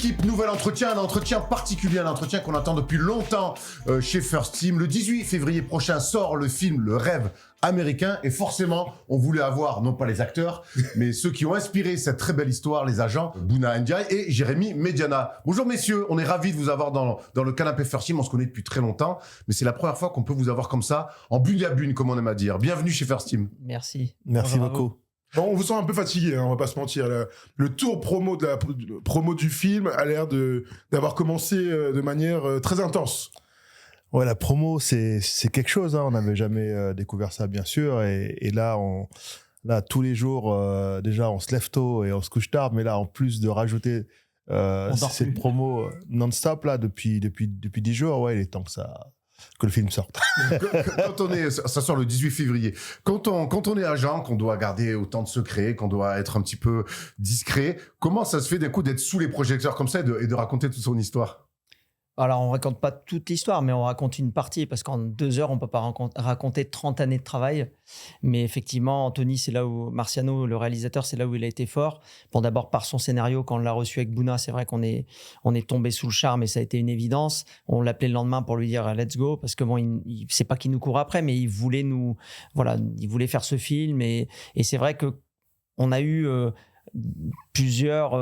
l'équipe, nouvel entretien, un entretien particulier, un entretien qu'on attend depuis longtemps chez First Team. Le 18 février prochain sort le film Le Rêve américain et forcément, on voulait avoir non pas les acteurs, mais ceux qui ont inspiré cette très belle histoire, les agents Bouna Ndiaye et Jérémy Mediana. Bonjour messieurs, on est ravis de vous avoir dans le canapé First Team, on se connaît depuis très longtemps, mais c'est la première fois qu'on peut vous avoir comme ça, en bune à bune, comme on aime à dire. Bienvenue chez First Team. Merci. Merci beaucoup. Bon, on vous sent un peu fatigué, on va pas se mentir. Le tour promo promo du film a l'air d'avoir commencé de manière très intense. Ouais, la promo, c'est quelque chose. On n'avait jamais découvert ça, bien sûr. Et là, tous les jours, déjà, on se lève tôt et on se couche tard. Mais là, en plus de rajouter cette promo non-stop là depuis 10 jours, ouais, il est temps que le film sorte. Ça sort le 18 février. Quand on est agent, qu'on doit garder autant de secrets, qu'on doit être un petit peu discret, comment ça se fait d'un coup d'être sous les projecteurs comme ça et de raconter toute son histoire ? Alors, on ne raconte pas toute l'histoire, mais on raconte une partie, parce qu'en 2 heures, on ne peut pas raconter 30 années de travail. Mais effectivement, Anthony, c'est là où Marciano, le réalisateur, c'est là où il a été fort. Bon, d'abord, par son scénario, quand on l'a reçu avec Bouna, c'est vrai qu'on est tombé sous le charme et ça a été une évidence. On l'appelait le lendemain pour lui dire « let's go », parce que bon, c'est pas qu'il nous court après, mais il voulait il voulait faire ce film. Et c'est vrai qu'on a eu plusieurs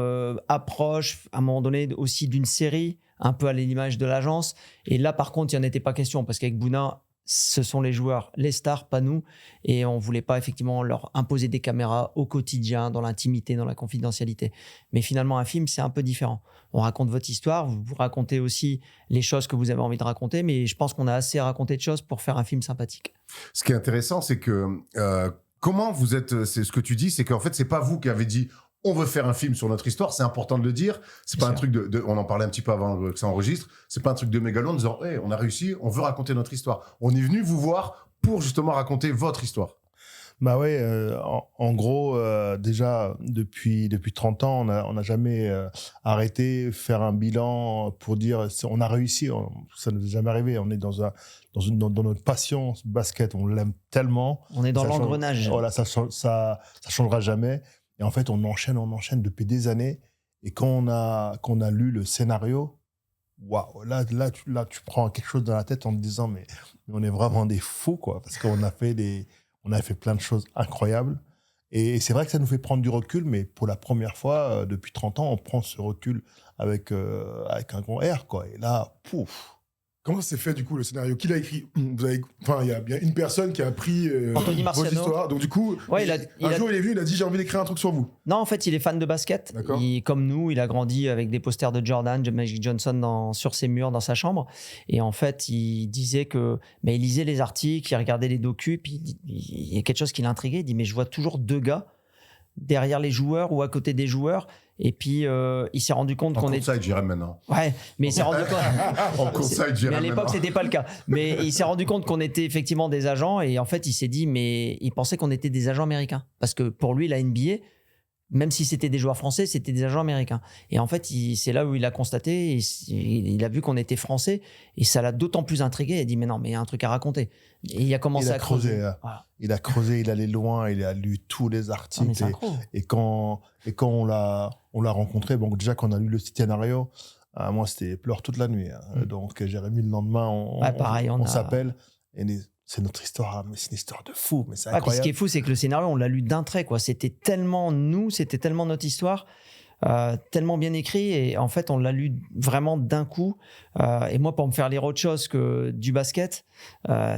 approches, à un moment donné aussi d'une série, un peu à l'image de l'agence. Et là, par contre, il n'y en était pas question, parce qu'avec Bouna, ce sont les joueurs, les stars, pas nous. Et on ne voulait pas effectivement leur imposer des caméras au quotidien, dans l'intimité, dans la confidentialité. Mais finalement, un film, c'est un peu différent. On raconte votre histoire, vous racontez aussi les choses que vous avez envie de raconter, mais je pense qu'on a assez raconté de choses pour faire un film sympathique. Ce qui est intéressant, c'est que comment vous êtes, c'est ce que tu dis, c'est qu'en fait, c'est pas vous qui avez dit on veut faire un film sur notre histoire, c'est important de le dire. C'est pas un truc on en parlait un petit peu avant que ça enregistre. C'est pas un truc de mégalo en disant, hey, on a réussi, on veut raconter notre histoire. On est venu vous voir pour justement raconter votre histoire. Bah ouais, en gros, déjà depuis 30 ans, on n'a jamais arrêté faire un bilan pour dire on a réussi. Ça ne nous est jamais arrivé. On est dans notre passion basket, on l'aime tellement. On est dans l'engrenage. Voilà, ça changera jamais. Et en fait, on enchaîne depuis des années. Et quand on a lu le scénario, waouh, là, tu prends quelque chose dans la tête en te disant, mais on est vraiment des fous, quoi. Parce qu'on a fait plein de choses incroyables. Et c'est vrai que ça nous fait prendre du recul, mais pour la première fois, depuis 30 ans, on prend ce recul avec un grand R, quoi. Et là, pouf. Comment ça s'est fait, du coup, le scénario? Qui l'a écrit? Il y a bien une personne qui a pris Anthony votre Marciano. histoire. Donc, du coup, ouais, un jour, il est venu, il a dit, j'ai envie d'écrire un truc sur vous. Non, en fait, il est fan de basket. Comme nous, il a grandi avec des posters de Jordan, de Magic Johnson sur ses murs, dans sa chambre. Et en fait, il disait il lisait les articles, il regardait les docus, puis il y a quelque chose qui l'intriguait. Il dit, mais je vois toujours 2 gars derrière les joueurs ou à côté des joueurs. Et puis, il s'est rendu compte qu'on est... En courtside, j'irais maintenant. Ouais, mais il s'est rendu compte... En courtside, j'irais mais à l'époque, c'était pas le cas. Mais il s'est rendu compte qu'on était effectivement des agents. Et en fait, il s'est dit, mais il pensait qu'on était des agents américains. Parce que pour lui, la NBA, même si c'était des joueurs français, c'était des agents américains. Et en fait, c'est là où il a constaté, il a vu qu'on était français. Et ça l'a d'autant plus intrigué. Il a dit, mais non, mais il y a un truc à raconter. Et il a commencé à creuser. Voilà. Il a creusé, il allait loin, il a lu tous les articles. Et quand on l'a rencontré, bon, déjà qu'on a lu le scénario, moi, c'était pleure toute la nuit. Donc, Jérémy, le lendemain, on s'appelle. Et c'est notre histoire, mais c'est une histoire de fou, mais c'est incroyable. Ce qui est fou, c'est que le scénario, on l'a lu d'un trait, quoi. C'était tellement nous, c'était tellement notre histoire, tellement bien écrit, et en fait, on l'a lu vraiment d'un coup. Et moi, pour me faire lire autre chose que du basket,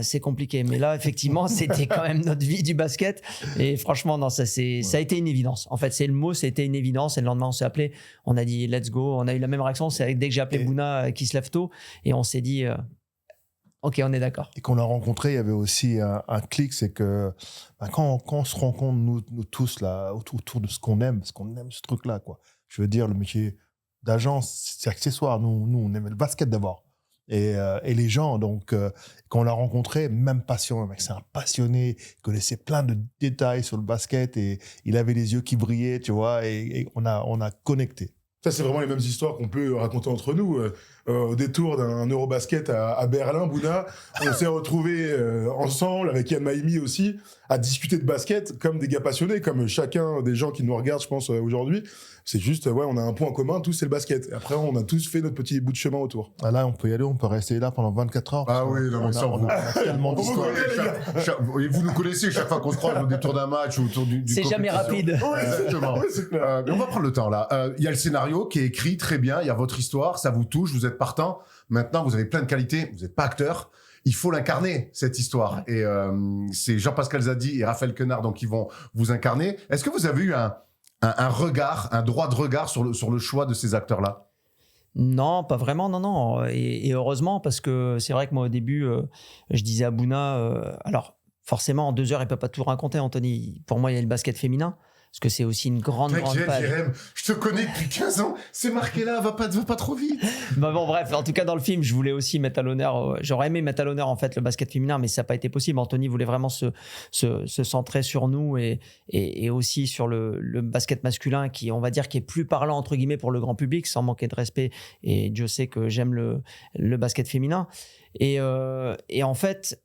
c'est compliqué. Mais là, effectivement, c'était quand même notre vie du basket. Et franchement, non, ça a été une évidence. En fait, c'est le mot, c'était une évidence. Et le lendemain, on s'est appelé, on a dit let's go. On a eu la même réaction. C'est dès que j'ai appelé Bouna qui se lève tôt, et on s'est dit. Ok, on est d'accord. Et qu'on l'a rencontré, il y avait aussi un clic, c'est que quand on se rencontre, nous tous, là, autour de ce qu'on aime, parce qu'on aime ce truc-là, quoi. Je veux dire, le métier d'agent, c'est accessoire. Nous, on aimait le basket d'abord. Et les gens, donc, quand on l'a rencontré, même passion, le mec, c'est un passionné, il connaissait plein de détails sur le basket, et il avait les yeux qui brillaient, tu vois, et on a connecté. Ça, c'est vraiment les mêmes histoires qu'on peut raconter entre nous. au détour d'un Eurobasket à Berlin, Bouna. On s'est retrouvés ensemble, avec Yann Maïmi aussi, à discuter de basket comme des gars passionnés, comme chacun des gens qui nous regardent, je pense, aujourd'hui. C'est juste, on a un point commun, tous, c'est le basket. Et après, on a tous fait notre petit bout de chemin autour. Ah là, on peut y aller, on peut rester là pendant 24 heures. Ah oui, non, mais ça, on a tellement Vous d'histoires. vous nous connaissez, chaque fois qu'on se croise au détour d'un match ou autour du C'est jamais compétition. rapide. Exactement. Ouais, c'est clair. Mais on va prendre le temps là. Il y a le scénario qui est écrit très bien, il y a votre histoire, ça vous touche, vous êtes partant. Maintenant, vous avez plein de qualités, vous n'êtes pas acteur. Il faut l'incarner, cette histoire. Et c'est Jean-Pascal Zadi et Raphaël Quenard donc, qui vont vous incarner. Est-ce que vous avez eu un regard, un droit de regard sur le choix de ces acteurs-là? Non, pas vraiment, non. Et heureusement, parce que c'est vrai que moi, au début, je disais à Bouna, alors forcément, en 2 heures, il ne peut pas tout raconter, Anthony. Pour moi, il y a le basket féminin, parce que c'est aussi une grande page. Jérém, je te connais depuis 15 ans, c'est marqué là, va pas trop vite. Bah bon, bref, en tout cas, dans le film, je voulais aussi mettre à l'honneur, j'aurais aimé mettre à l'honneur, en fait, le basket féminin, mais ça n'a pas été possible. Anthony voulait vraiment se centrer sur nous et aussi sur le basket masculin qui, on va dire, qui est plus parlant, entre guillemets, pour le grand public, sans manquer de respect. Et Dieu sait que j'aime le basket féminin. Et en fait,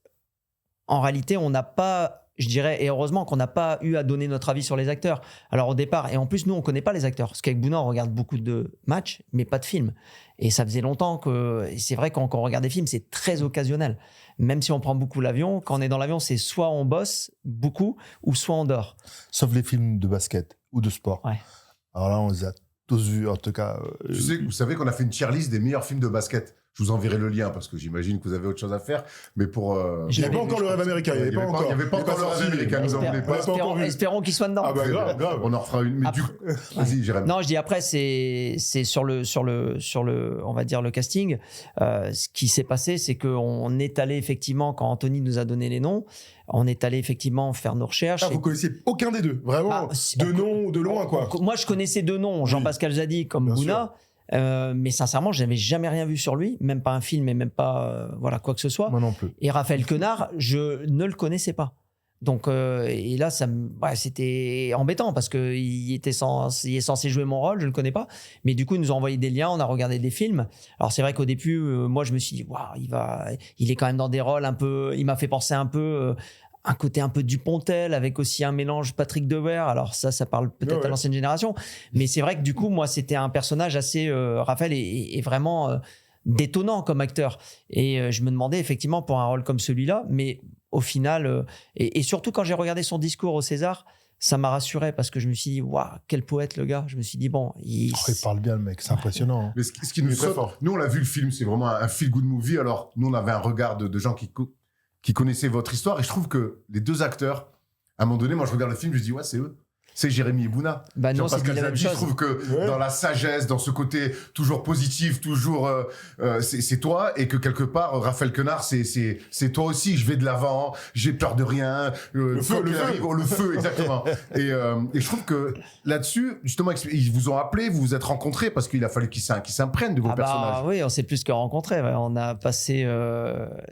en réalité, on n'a pas... Je dirais, et heureusement qu'on n'a pas eu à donner notre avis sur les acteurs. Alors au départ, et en plus nous on connaît pas les acteurs, parce qu'avec Bouna on regarde beaucoup de matchs, mais pas de films. Et ça faisait longtemps que, et c'est vrai quand on regarde des films, c'est très occasionnel. Même si on prend beaucoup l'avion, quand on est dans l'avion, c'est soit on bosse beaucoup, ou soit on dort. Sauf les films de basket ou de sport. Ouais. Alors là, on les a tous vus, en tout cas. Vous savez qu'on a fait une tier list des meilleurs films de basket. Je vous enverrai le lien parce que j'imagine que vous avez autre chose à faire. Mais pour. Il n'y avait pas encore le rêve américain. Il n'y avait pas encore. Il n'y avait pas encore le rêve américain. Nous en voulez pas. Espérons qu'il soit dedans. Ah bah grave. On en refera une. Mais Après- Vas-y, Jérém. Non, je dis après, c'est sur le, on va dire le casting. Ce qui s'est passé, c'est qu'on est allé effectivement, quand Anthony nous a donné les noms, on est allé effectivement faire nos recherches. Ah, vous connaissiez aucun des deux, vraiment, Bah, de nom ou de loin, quoi. Moi, je connaissais 2 noms, Jean-Pascal Zadi comme Bien Bouna. Mais sincèrement, je n'avais jamais rien vu sur lui, même pas un film et même pas voilà, quoi que ce soit. Moi non plus. Et Raphaël Quenard, je ne le connaissais pas. Donc, et là, c'était embêtant parce qu'il est censé jouer mon rôle, je ne le connais pas. Mais du coup, il nous a envoyé des liens, on a regardé des films. Alors, c'est vrai qu'au début, moi, je me suis dit, waouh, il est quand même dans des rôles un peu. Il m'a fait penser un peu. Un côté un peu Dupontel avec aussi un mélange Patrick Devers. Alors ça parle peut-être à l'ancienne génération. Mais c'est vrai que du coup, moi, c'était un personnage assez... Raphaël est vraiment détonnant comme acteur. Et je me demandais effectivement pour un rôle comme celui-là, mais au final... et surtout quand j'ai regardé son discours au César, ça m'a rassuré parce que je me suis dit, waouh, quel poète le gars. Je me suis dit, bon... Il parle bien le mec, c'est impressionnant. Hein. Mais ce qui nous saute, nous on l'a vu le film, c'est vraiment un feel-good movie. Alors nous on avait un regard de gens qui connaissaient votre histoire et je trouve que les 2 acteurs, à un moment donné, moi je regarde le film, je dis ouais c'est eux. C'est Jérémy et Bouna. Bah non, c'est la même je chose. trouve que dans la sagesse, dans ce côté toujours positif, toujours c'est toi et que quelque part Raphaël Quenard c'est toi aussi. Je vais de l'avant, j'ai peur de rien. Le feu, exactement. Et je trouve que là-dessus, justement, ils vous ont appelé, vous vous êtes rencontrés parce qu'il a fallu qu'ils s'imprègnent de vos personnages. Oui, on s'est plus que rencontrés. Ouais. On a passé.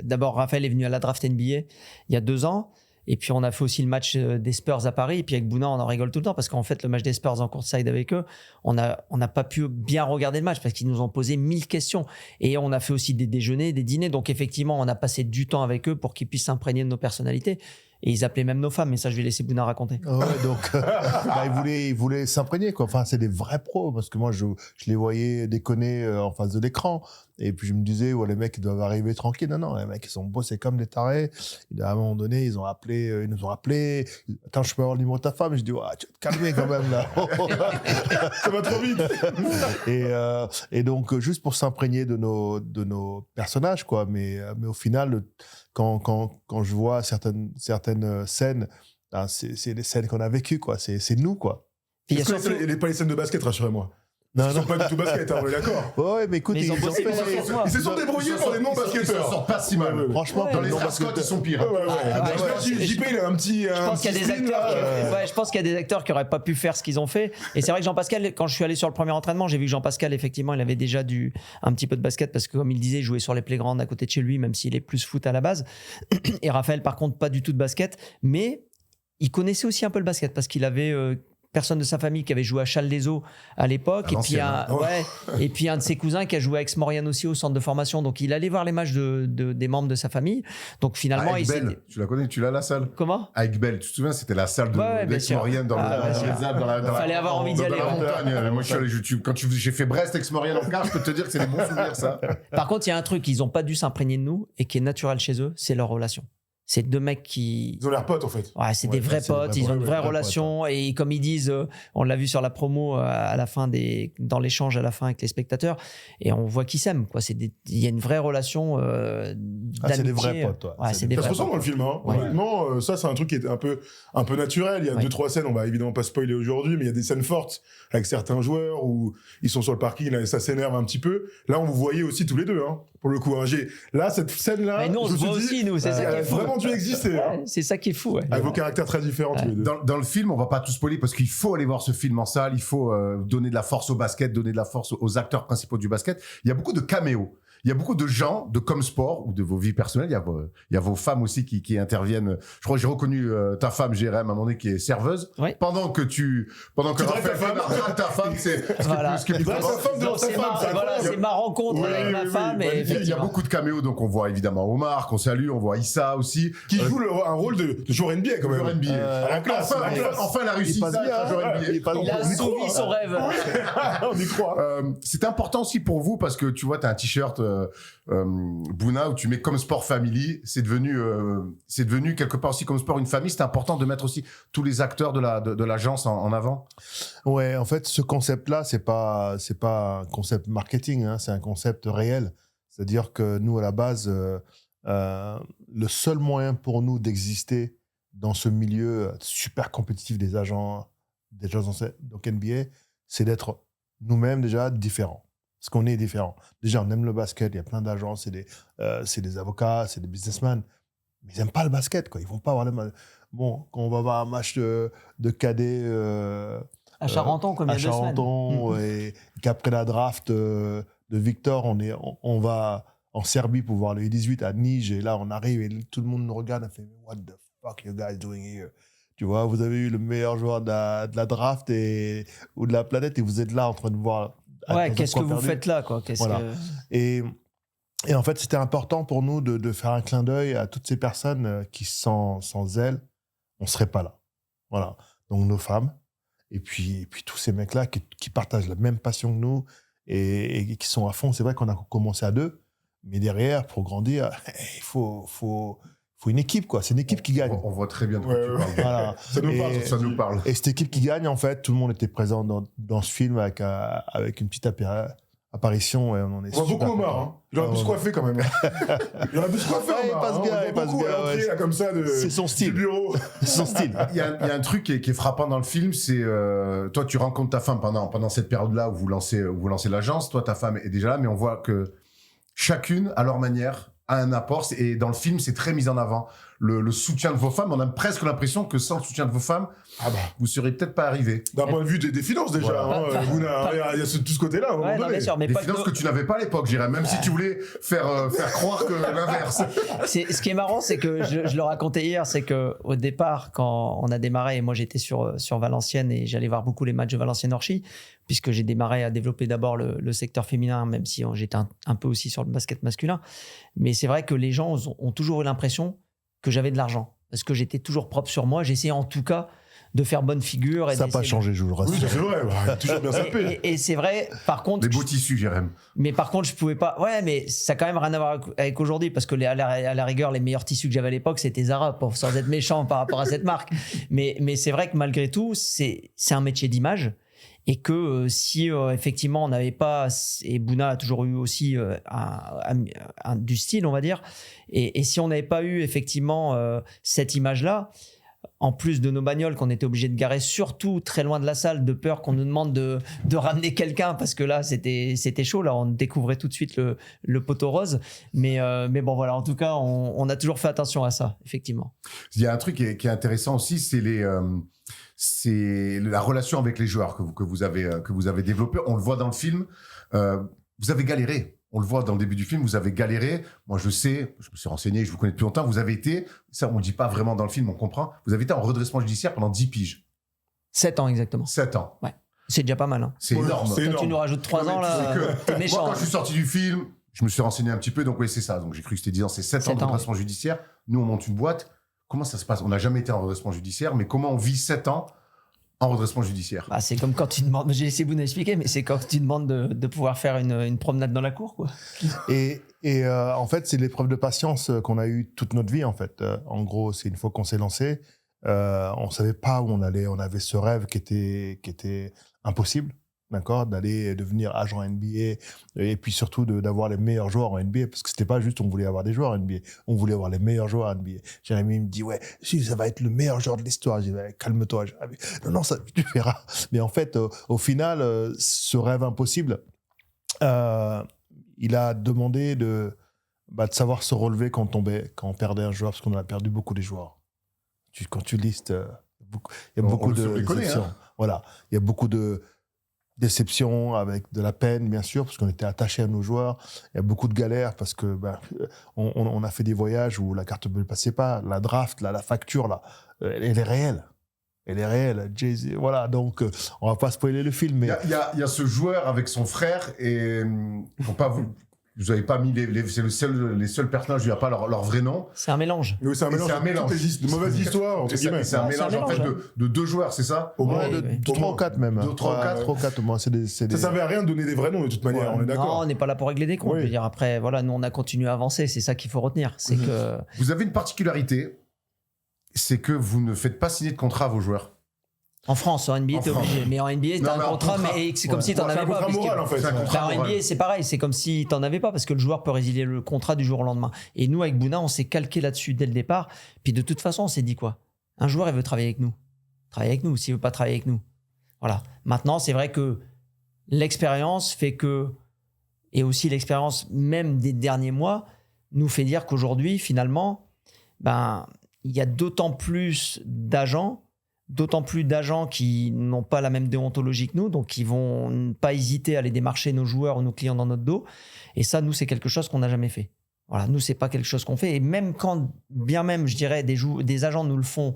D'abord, Raphaël est venu à la draft NBA il y a 2 ans. Et puis, on a fait aussi le match des Spurs à Paris. Et puis, avec Bouna, on en rigole tout le temps parce qu'en fait, le match des Spurs en courtside avec eux, on n'a pas pu bien regarder le match parce qu'ils nous ont posé 1000 questions. Et on a fait aussi des déjeuners, des dîners. Donc, effectivement, on a passé du temps avec eux pour qu'ils puissent s'imprégner de nos personnalités. Et ils appelaient même nos femmes, mais ça, je vais laisser Bouna raconter. Ouais, donc, ils voulaient s'imprégner, quoi. Enfin, c'est des vrais pros, parce que moi, je les voyais déconner en face de l'écran. Et puis, je me disais, ouais, les mecs, ils doivent arriver tranquilles. Non, les mecs, ils sont bossés comme des tarés. Et à un moment donné, ils nous ont appelés. Attends, je peux avoir le numéro de ta femme? Je dis, ouais, tu vas te calmer quand même, là. Ça va trop vite. Et donc, juste pour s'imprégner de nos personnages, quoi. Mais au final, quand je vois certaines scènes, c'est les scènes qu'on a vécues, quoi. C'est nous, quoi. Puis il y a surtout... Il n'est pas les scènes de basket, rassurez-moi. Ils ne sont pas du tout basket, hein, on est d'accord. Ouais, mais écoute, Mais ils Ils se sont débrouillés pour les non-basketteurs. Ils s'en sortent pas si mal. Franchement, Dans les Scott, ils sont pires. JP, il a un petit. Je pense qu'il y a des acteurs. Je pense qu'il y a des acteurs qui n'auraient pas pu faire ce qu'ils ont fait. Et c'est vrai que Jean-Pascal, quand je suis allé sur le premier entraînement, j'ai vu que Jean-Pascal, effectivement, il avait déjà un petit peu de basket parce que, comme il disait, il jouait sur les playgrounds à côté de chez lui, même s'il est plus foot à la base. Et Raphaël, par contre, pas du tout de basket, mais il connaissait aussi un peu le basket parce qu'il avait personne de sa famille qui avait joué à Challes-les-Eaux à l'époque, et puis un de ses cousins qui a joué à Aix-Maurienne aussi au centre de formation. Donc il allait voir les matchs des membres de sa famille. Donc finalement, tu la connais, tu l'as la salle. Comment? Avec Belle, tu te souviens, c'était la salle d'Aix-Maurienne dans les Alpes, fallait avoir envie d'y aller. Moi, quand j'ai fait Brest, Aix-Maurienne en quart, je peux te dire que c'est des bons souvenirs, ça. Par contre, il y a un truc, ils n'ont pas dû s'imprégner de nous et qui est naturel chez eux, c'est leur relation. C'est deux mecs qui... Ils ont l'air potes, en fait. Ouais, c'est des vrais potes, ils ont une vraie relation. Et comme ils disent, on l'a vu sur la promo à la fin dans l'échange à la fin avec les spectateurs, et on voit qu'ils s'aiment. Il y a une vraie relation d'amitié. C'est des vrais potes. Ouais, Ça se ressent dans le film. Hein. Ouais. Honnêtement, ça, c'est un truc qui est un peu naturel. Il y a 2-3 scènes, on va évidemment pas spoiler aujourd'hui, mais il y a des scènes fortes avec certains joueurs où ils sont sur le parking, là, ça s'énerve un petit peu. Là, on vous voyait aussi tous les deux, hein, pour le coup. Hein. Là, cette scène-là, mais nous, on se voit aussi, nous. C'est ça qui est fou. Vraiment dû exister. Hein. C'est ça qui est fou. Ouais. Avec vos caractères très différents tous les deux. Dans le film, on va pas tout spoiler parce qu'il faut aller voir ce film en salle, il faut donner de la force au basket, donner de la force aux acteurs principaux du basket. Il y a beaucoup de caméos. Il y a beaucoup de gens de Comsport ou de vos vies personnelles. Il y a vos femmes aussi qui interviennent. Je crois que j'ai reconnu ta femme, Jérém, à un moment donné, qui est serveuse. Oui. Pendant que Raphaël fait ta femme, c'est ce qui est plus c'est ma rencontre avec ma femme. Et il y a beaucoup de caméos, donc on voit évidemment Omar, qu'on salue, on voit Issa aussi. Qui joue un rôle de joueur NBA quand même. Joueur NBA. À la classe. Enfin, la réussite. Il a assouvi son rêve. On y croit. C'est important aussi pour vous parce que tu vois, tu as un t-shirt Bouna où tu mets comme sport family. C'est devenu quelque part aussi comme sport une famille. C'est important de mettre aussi tous les acteurs de l'agence en avant. Ouais, en fait, ce concept-là, c'est pas un concept marketing, hein, c'est un concept réel. C'est-à-dire que nous, à la base, le seul moyen pour nous d'exister dans ce milieu super compétitif des agents donc NBA, c'est d'être nous-mêmes déjà différents. Parce qu'on est différents. Déjà, on aime le basket, il y a plein d'agents, c'est des avocats, c'est des businessmen, mais ils n'aiment pas le basket, quoi. Ils vont pas avoir Bon, quand on va voir un match de cadet à Charenton, comme il y a 2 semaines. À Charenton, et qu'après la draft de Victor, on va en Serbie pour voir le U18 à Nij, et là, on arrive et tout le monde nous regarde et fait « What the fuck you guys doing here ?» Tu vois, vous avez eu le meilleur joueur de la draft ou de la planète et vous êtes là en train de voir... Ouais, qu'est-ce que vous faites là, quoi? Voilà. Et en fait, c'était important pour nous de faire un clin d'œil à toutes ces personnes qui, sans elles, on ne serait pas là. Voilà. Donc, nos femmes, et puis tous ces mecs-là qui partagent la même passion que nous et qui sont à fond. C'est vrai qu'on a commencé à 2, mais derrière, pour grandir, il faut une équipe, quoi. C'est une équipe qui gagne. On voit très bien de quoi tu parles. Voilà. Ça nous parle. Et cette équipe qui gagne, en fait, tout le monde était présent dans ce film avec une petite apparition. Et on voit beaucoup Omar. Hein. Il aurait pu se coiffer quand même. Il aurait pu se coiffer, Omar. Il passe bien. Comme ça c'est son style. Du bureau. C'est son style. Il y a un truc qui est frappant dans le film, c'est toi, tu rencontres ta femme pendant cette période-là où vous lancez l'agence. Toi, ta femme est déjà là, mais on voit que chacune, à leur manière, a un apport. Et dans le film, c'est très mis en avant. Le soutien de vos femmes, on a presque l'impression que sans le soutien de vos femmes, vous ne seriez peut-être pas arrivé. D'un point de vue des finances, déjà. Voilà. Il y a tout ce côté-là. Bien sûr, mais les finances que tu n'avais pas à l'époque, je dirais, même si tu voulais faire croire que l'inverse. Ce qui est marrant, c'est que je le racontais hier, c'est qu'au départ, quand on a démarré, et moi j'étais sur Valenciennes et j'allais voir beaucoup les matchs de Valenciennes-Orchy, puisque j'ai démarré à développer d'abord le secteur féminin, même si j'étais un peu aussi sur le basket masculin. Mais c'est vrai que les gens ont toujours eu l'impression que j'avais de l'argent, parce que j'étais toujours propre sur moi. J'essayais en tout cas de faire bonne figure. Ça n'a pas changé, je vous le rassure. Oui, c'est vrai, toujours bien sapé. Et c'est vrai, par contre... Les beaux tissus, Jérém. Mais par contre, je pouvais pas... Ouais, mais ça n'a quand même rien à voir avec aujourd'hui, parce que à la rigueur, les meilleurs tissus que j'avais à l'époque, c'était Zara, sans être méchant par rapport à cette marque. Mais c'est vrai que malgré tout, c'est un métier d'image. Et que si effectivement on n'avait pas, et Bouna a toujours eu aussi du style, on va dire, et si on n'avait pas eu effectivement cette image-là, en plus de nos bagnoles qu'on était obligé de garer surtout très loin de la salle, de peur qu'on nous demande de ramener quelqu'un, parce que là c'était chaud, là on découvrait tout de suite le poteau rose, mais bon voilà, en tout cas on a toujours fait attention à ça, effectivement. Il y a un truc qui est intéressant aussi, c'est la relation avec les joueurs que vous avez développée. On le voit dans le film. Vous avez galéré. On le voit dans le début du film. Vous avez galéré. Moi, je sais, je me suis renseigné, je vous connais depuis longtemps. Vous avez été, ça, on ne dit pas vraiment dans le film, on comprend. Vous avez été en redressement judiciaire pendant 10 piges. 7 ans exactement. 7 ans. C'est déjà pas mal. Hein. C'est Ouais, énorme. c'est Toi, tu énorme. nous rajoutes 3 Non, ans, mais tu là, sais que- t'es méchant. Moi, quand hein. je suis sorti du film, je me suis renseigné un petit peu, donc oui, c'est ça. Donc j'ai cru que c'était 10 ans, c'est 7 ans 7 de ans, redressement judiciaire. Nous, on monte une boîte. Comment ça se passe? On n'a jamais été en redressement judiciaire, mais comment on vit 7 ans en redressement judiciaire? Bah, c'est comme quand tu demandes, j'ai laissé Bouna expliquer, mais c'est quand tu demandes de pouvoir faire une promenade dans la cour, quoi. Et en fait, c'est l'épreuve de patience qu'on a eue toute notre vie, en fait. En gros, c'est une fois qu'on s'est lancé, on savait pas où on allait. On avait ce rêve qui était impossible, d'accord, d'aller devenir agent NBA et puis surtout d'avoir les meilleurs joueurs en NBA, parce que c'était pas juste on voulait avoir des joueurs en NBA, on voulait avoir les meilleurs joueurs en NBA. Jérémy me dit ouais, si ça va être le meilleur joueur de l'histoire. Je dis ouais, calme-toi, Jérémy. Non, ça tu verras. Mais en fait, au final, ce rêve impossible, il a demandé de savoir se relever quand on perdait un joueur, parce qu'on a perdu beaucoup des joueurs. Quand tu listes, il y a beaucoup de les connaît, déceptions. hein. Voilà, il y a beaucoup de déceptions avec de la peine, bien sûr, parce qu'on était attachés à nos joueurs. Il y a beaucoup de galères parce que on a fait des voyages où la carte bleue ne passait pas. La draft, la facture, là, elle est réelle. Elle est réelle. Jay-Z, voilà, donc on va pas spoiler le film, mais Il y a ce joueur avec son frère et faut pas vous avez pas mis c'est les seuls personnages où il n'y a pas leur vrai nom. C'est un mélange. Oui, c'est un Et mélange. c'est un mélange. De mauvaises histoires, entre guillemets. C'est un C'est un mélange en fait mélange, de 2 joueurs, c'est ça? Au moins, Ouais, de ouais. 3 ou 4 même. Deux, trois ou quatre. 3 ou 4 au moins. C'est des... Ça servait à rien de donner des vrais noms, de toute manière, Ouais. on est Non, d'accord. on n'est pas là pour régler des comptes. Oui. Je veux dire, après, voilà, nous, on a continué à avancer. C'est ça qu'il faut retenir. C'est Mhm. que. Vous avez une particularité, c'est que vous ne faites pas signer de contrat à vos joueurs. En France, en NBA, En t'es France. obligé. Mais en NBA, Non, t'as mais un en contrat, contrat. mais c'est comme Ouais. si t'en C'est avais un pas. contrat puisque- moral, en fait. C'est un contrat Bah, en moral. NBA, c'est pareil. C'est comme si t'en avais pas parce que le joueur peut résilier le contrat du jour au lendemain. Et nous, avec Bouna, on s'est calqué là-dessus dès le départ. Puis de toute façon, on s'est dit quoi? Un joueur, il veut travailler avec nous. Travailler avec nous. S'il veut pas travailler avec nous. Voilà. Maintenant, c'est vrai que l'expérience fait que, et aussi l'expérience même des derniers mois, nous fait dire qu'aujourd'hui, finalement, il y a d'autant plus d'agents qui n'ont pas la même déontologie que nous, donc qui vont pas hésiter à aller démarcher nos joueurs ou nos clients dans notre dos. Et ça, nous, c'est quelque chose qu'on n'a jamais fait. Voilà, nous, c'est pas quelque chose qu'on fait. Et même quand, bien même, je dirais, des agents nous le font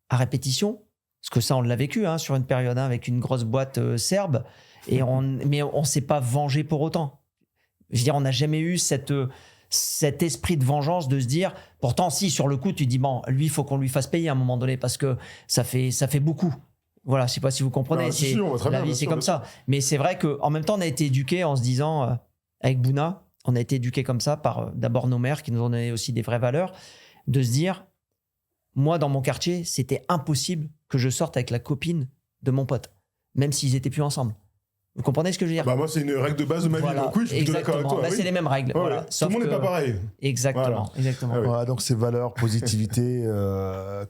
à répétition, parce que ça, on l'a vécu sur une période avec une grosse boîte serbe, mais on s'est pas vengé pour autant. Je veux dire, on n'a jamais eu cet esprit de vengeance de se dire, pourtant si sur le coup tu dis bon, lui il faut qu'on lui fasse payer à un moment donné parce que ça fait beaucoup. Voilà, je sais pas si vous comprenez, Ah, si, on voit très la bien, vie bien c'est sûr, comme bien ça. Mais c'est vrai que en même temps on a été éduqués en se disant avec Bouna, on a été éduqués comme ça par d'abord nos mères qui nous ont donné aussi des vraies valeurs, de se dire moi dans mon quartier c'était impossible que je sorte avec la copine de mon pote, même s'ils étaient plus ensemble. Vous comprenez ce que je veux dire? Bah, moi, c'est une règle de base de ma vie. Voilà, Donc, oui, je suis plutôt d'accord avec exactement. toi. Bah, oui. c'est les mêmes règles. Ouais, Voilà. ouais. Tout Sauf le monde n'est que- pas pareil. Exactement, Voilà. exactement. Ah oui. voilà, donc ces valeurs positivité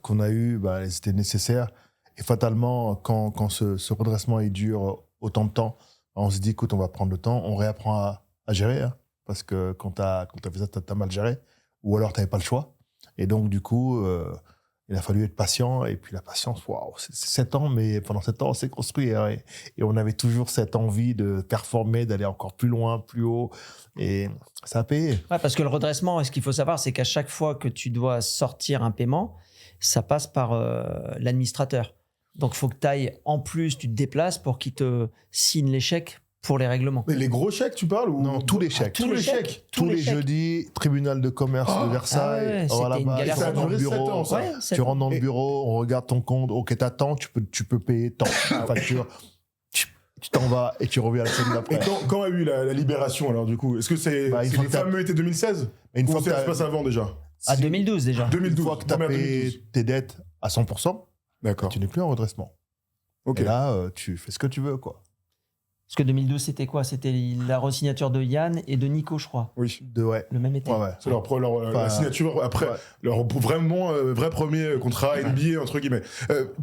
qu'on a eues, elles étaient nécessaires. Et fatalement, quand ce redressement il dure autant de temps, on se dit, écoute, on va prendre le temps, on réapprend à gérer. Parce que quand tu as fait ça, tu as mal géré. Ou alors, tu n'avais pas le choix. Et donc, du coup, il a fallu être patient. Et puis, la patience, waouh, c'est 7 ans, mais pendant 7 ans, on s'est construit. Et on avait toujours cette envie de performer, d'aller encore plus loin, plus haut. Et ça a payé. Ouais, parce que le redressement, ce qu'il faut savoir, c'est qu'à chaque fois que tu dois sortir un paiement, ça passe par l'administrateur. Donc, il faut que tu ailles, en plus, tu te déplaces pour qu'il te signe les chèques pour les règlements. Mais les gros chèques, tu parles ou... Non, tous les chèques. Tous les chèques. Tous les chèques. jeudis, tribunal de commerce de Versailles. ouais, c'était Voilà, une bah, galère. tu Ça a rentres dans le duré 7 bureau. ans, ça. Ouais, Tu rentres dans le bureau, on regarde ton compte. Ok, t'attends, tu peux payer tant de facture. Tu t'en vas et tu reviens à la semaine Et d'après. quand a eu la libération, alors, du coup? Est-ce que c'est Bah, une c'est fois les que t'as- fameux été 2016? Et une Ou fois que ça se t'as- passe avant, déjà? À 2012 déjà. 2012. Une fois que tu as Première payé 2012. tes dettes à 100%, D'accord. tu n'es plus en redressement. Ok. Et là, tu fais ce que tu veux, quoi. Parce que 2012, c'était quoi? C'était la resignature de Yann et de Nico, je crois. Oui. Ouais. Le même été. Ouais, ouais. C'est leur Enfin, la signature après, ouais. leur vraiment vrai premier contrat NBA, entre guillemets.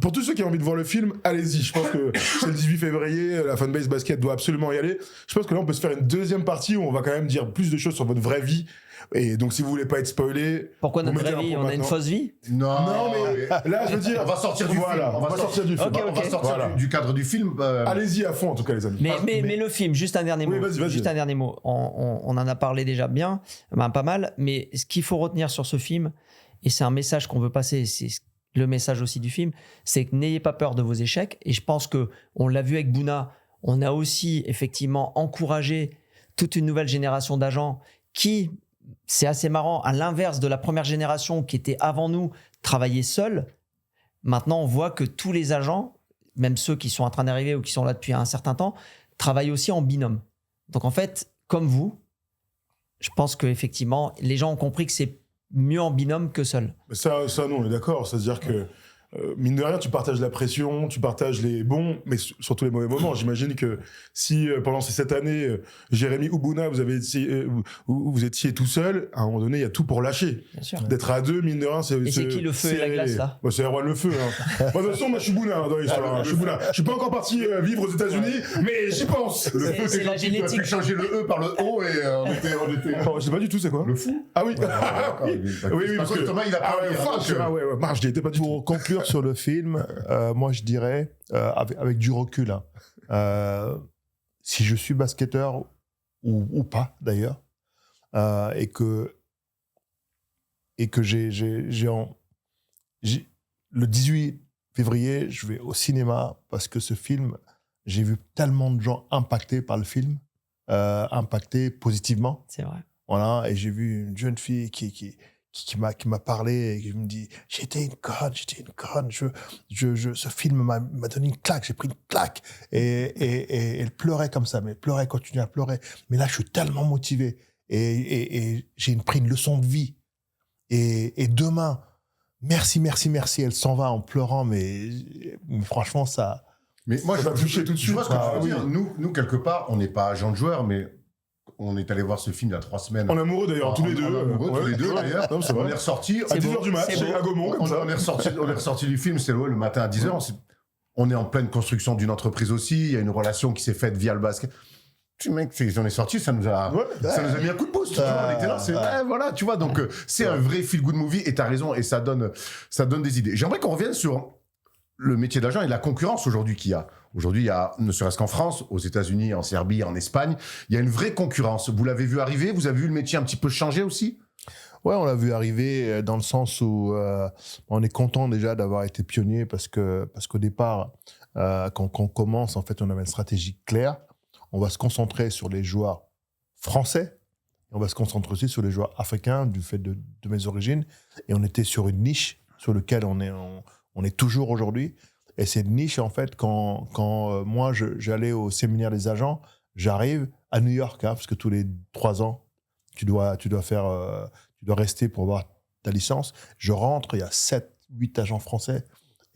Pour tous ceux qui ont envie de voir le film, allez-y. Je pense que c'est le 18 février, la fanbase basket doit absolument y aller. Je pense que là, on peut se faire une deuxième partie où on va quand même dire plus de choses sur votre vraie vie. Et donc, si vous voulez pas être spoilé. Pourquoi vous notre mettez vraie un vie? point On a une maintenant. fausse vie? Non, Non, mais là, je veux dire. on va sortir du Voilà, film. on va sortir du film. Ok, On va sortir Voilà. du cadre du film. Allez-y à fond, en tout cas, les amis. Mais le film, juste un dernier Oui, mot. vas-y. Juste un dernier mot. On en a parlé déjà bien, pas mal. Mais ce qu'il faut retenir sur ce film, et c'est un message qu'on veut passer, c'est le message aussi du film, c'est que n'ayez pas peur de vos échecs. Et je pense qu'on l'a vu avec Bouna, on a aussi effectivement encouragé toute une nouvelle génération d'agents qui, c'est assez marrant, à l'inverse de la première génération qui était avant nous, travaillait seuls. Maintenant, on voit que tous les agents, même ceux qui sont en train d'arriver ou qui sont là depuis un certain temps, travaillent aussi en binôme. Donc en fait, comme vous, je pense qu'effectivement, les gens ont compris que c'est mieux en binôme que seul. Mais ça, nous, on est d'accord. C'est-à-dire que, mine de rien, tu partages la pression, tu partages les bons, mais surtout les mauvais moments. J'imagine que si, pendant ces 7 années, Jérémy ou Bouna, vous étiez tout seul, à un moment donné, il y a tout pour lâcher. Bien sûr. D'être à deux, mine de rien, c'est... Et c'est qui le feu et la glace, là? C'est Erwan Le Feu. Hein. Bon, de toute façon, moi, je suis Bouna dans l'histoire. Hein. Je suis Bouna. Je suis pas encore parti vivre aux États-Unis, mais j'y pense. Le feu, c'est la génétique. Tu as pu changer le E par le O et on était... Oh, je sais pas du tout, c'est quoi? Le fou. Ah oui. Oui, parce que Thomas, il a pas à lire. Ah ouais, marche, j'y étais pas du tout. Pour conclure sur le film, moi je dirais, avec du recul, hein, si je suis basketteur ou pas d'ailleurs, et que le 18 février, je vais au cinéma parce que ce film, j'ai vu tellement de gens impactés par le film, impactés positivement. C'est vrai. Voilà, et j'ai vu une jeune fille qui m'a parlé et qui me dit j'étais une conne, ce film m'a donné une claque, j'ai pris une claque et elle pleurait comme ça, mais elle pleurait, continuait à pleurer, mais là je suis tellement motivé et j'ai pris une leçon de vie et demain merci, elle s'en va en pleurant, mais franchement ça... Mais moi, ça va toucher tout de suite. Je vois ce que tu veux oui. dire. Nous, quelque part, on n'est pas agent de joueur, mais on est allé voir ce film il y a 3 semaines. En amoureux d'ailleurs, tous les deux. Tous les deux d'ailleurs. Non, c'est vrai. On est ressortis. À 10h du match, à Gaumont, comme ça. On est ressorti du film, c'était le matin à 10h. On est en pleine construction d'une entreprise aussi. Il y a une relation qui s'est faite via le basket. Mec, on est sortis, ça nous a mis un coup de pouce. Tu vois, on était là, voilà, tu vois. Donc, c'est un vrai feel-good movie et t'as raison et ça donne des idées. J'aimerais qu'on revienne sur le métier d'agent et la concurrence aujourd'hui qu'il y a. Aujourd'hui, il y a, ne serait-ce qu'en France, aux États-Unis, en Serbie, en Espagne, il y a une vraie concurrence. Vous l'avez vu arriver? Vous avez vu le métier un petit peu changer aussi? Ouais, on l'a vu arriver dans le sens où on est content déjà d'avoir été pionnier parce qu'au départ, quand on commence, en fait, on avait une stratégie claire. On va se concentrer sur les joueurs français et on va se concentrer aussi sur les joueurs africains du fait de mes origines. Et on était sur une niche sur laquelle on est toujours aujourd'hui. Et cette niche, en fait, quand moi, j'allais au séminaire des agents, j'arrive à New York, hein, parce que tous les 3 ans, tu dois rester pour avoir ta licence. Je rentre, il y a 7-8 agents français.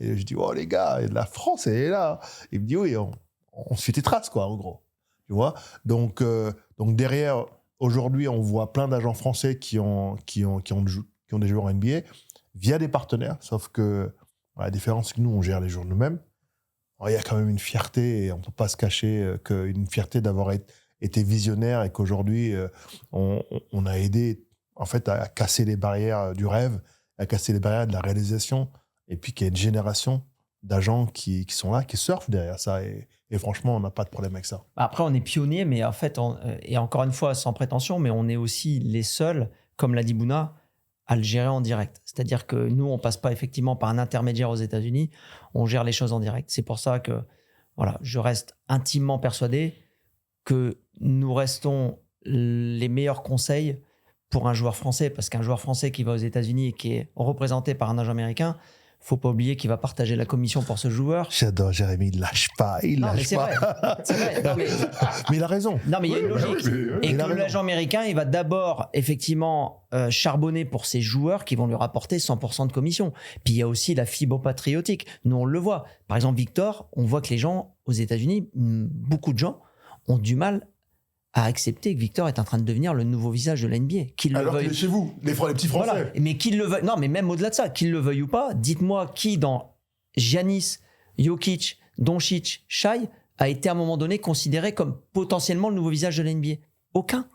Et je dis, oh les gars, la France, elle est là. Il me dit, oui, on se fait tes traces, quoi, en gros. Tu vois, donc derrière, aujourd'hui, on voit plein d'agents français qui ont des joueurs NBA via des partenaires, sauf que la différence, c'est que nous, on gère les joueurs nous-mêmes. Alors, il y a quand même une fierté, et on ne peut pas se cacher une fierté d'avoir été visionnaire et qu'aujourd'hui, on a aidé en fait, à casser les barrières du rêve, à casser les barrières de la réalisation, et puis qu'il y a une génération d'agents qui sont là, qui surfent derrière ça. Et franchement, on n'a pas de problème avec ça. Après, on est pionnier, mais en fait, et encore une fois, sans prétention, mais on est aussi les seuls, comme l'a dit Bouna, à le gérer en direct. C'est-à-dire que nous, on passe pas effectivement par un intermédiaire aux États-Unis, on gère les choses en direct. C'est pour ça que voilà, je reste intimement persuadé que nous restons les meilleurs conseils pour un joueur français, parce qu'un joueur français qui va aux États-Unis et qui est représenté par un agent américain, faut pas oublier qu'il va partager la commission pour ce joueur. J'adore Jérémy, il lâche pas, C'est vrai. Non, mais il a raison. Non, mais il y a une logique. Et que l'agent américain, il va d'abord, effectivement, charbonner pour ses joueurs qui vont lui rapporter 100% de commission. Puis il y a aussi la fibre patriotique. Nous, on le voit. Par exemple, Victor, on voit que les gens aux États-Unis, beaucoup de gens, ont du mal à accepter que Victor est en train de devenir le nouveau visage de l'NBA. Alors qu'il est chez vous, les petits Français. Voilà. Mais qu'il le veuille, non, mais même au-delà de ça, qu'il le veuille ou pas, dites-moi qui dans Giannis, Jokic, Doncic, Shai a été à un moment donné considéré comme potentiellement le nouveau visage de l'NBA. Aucun.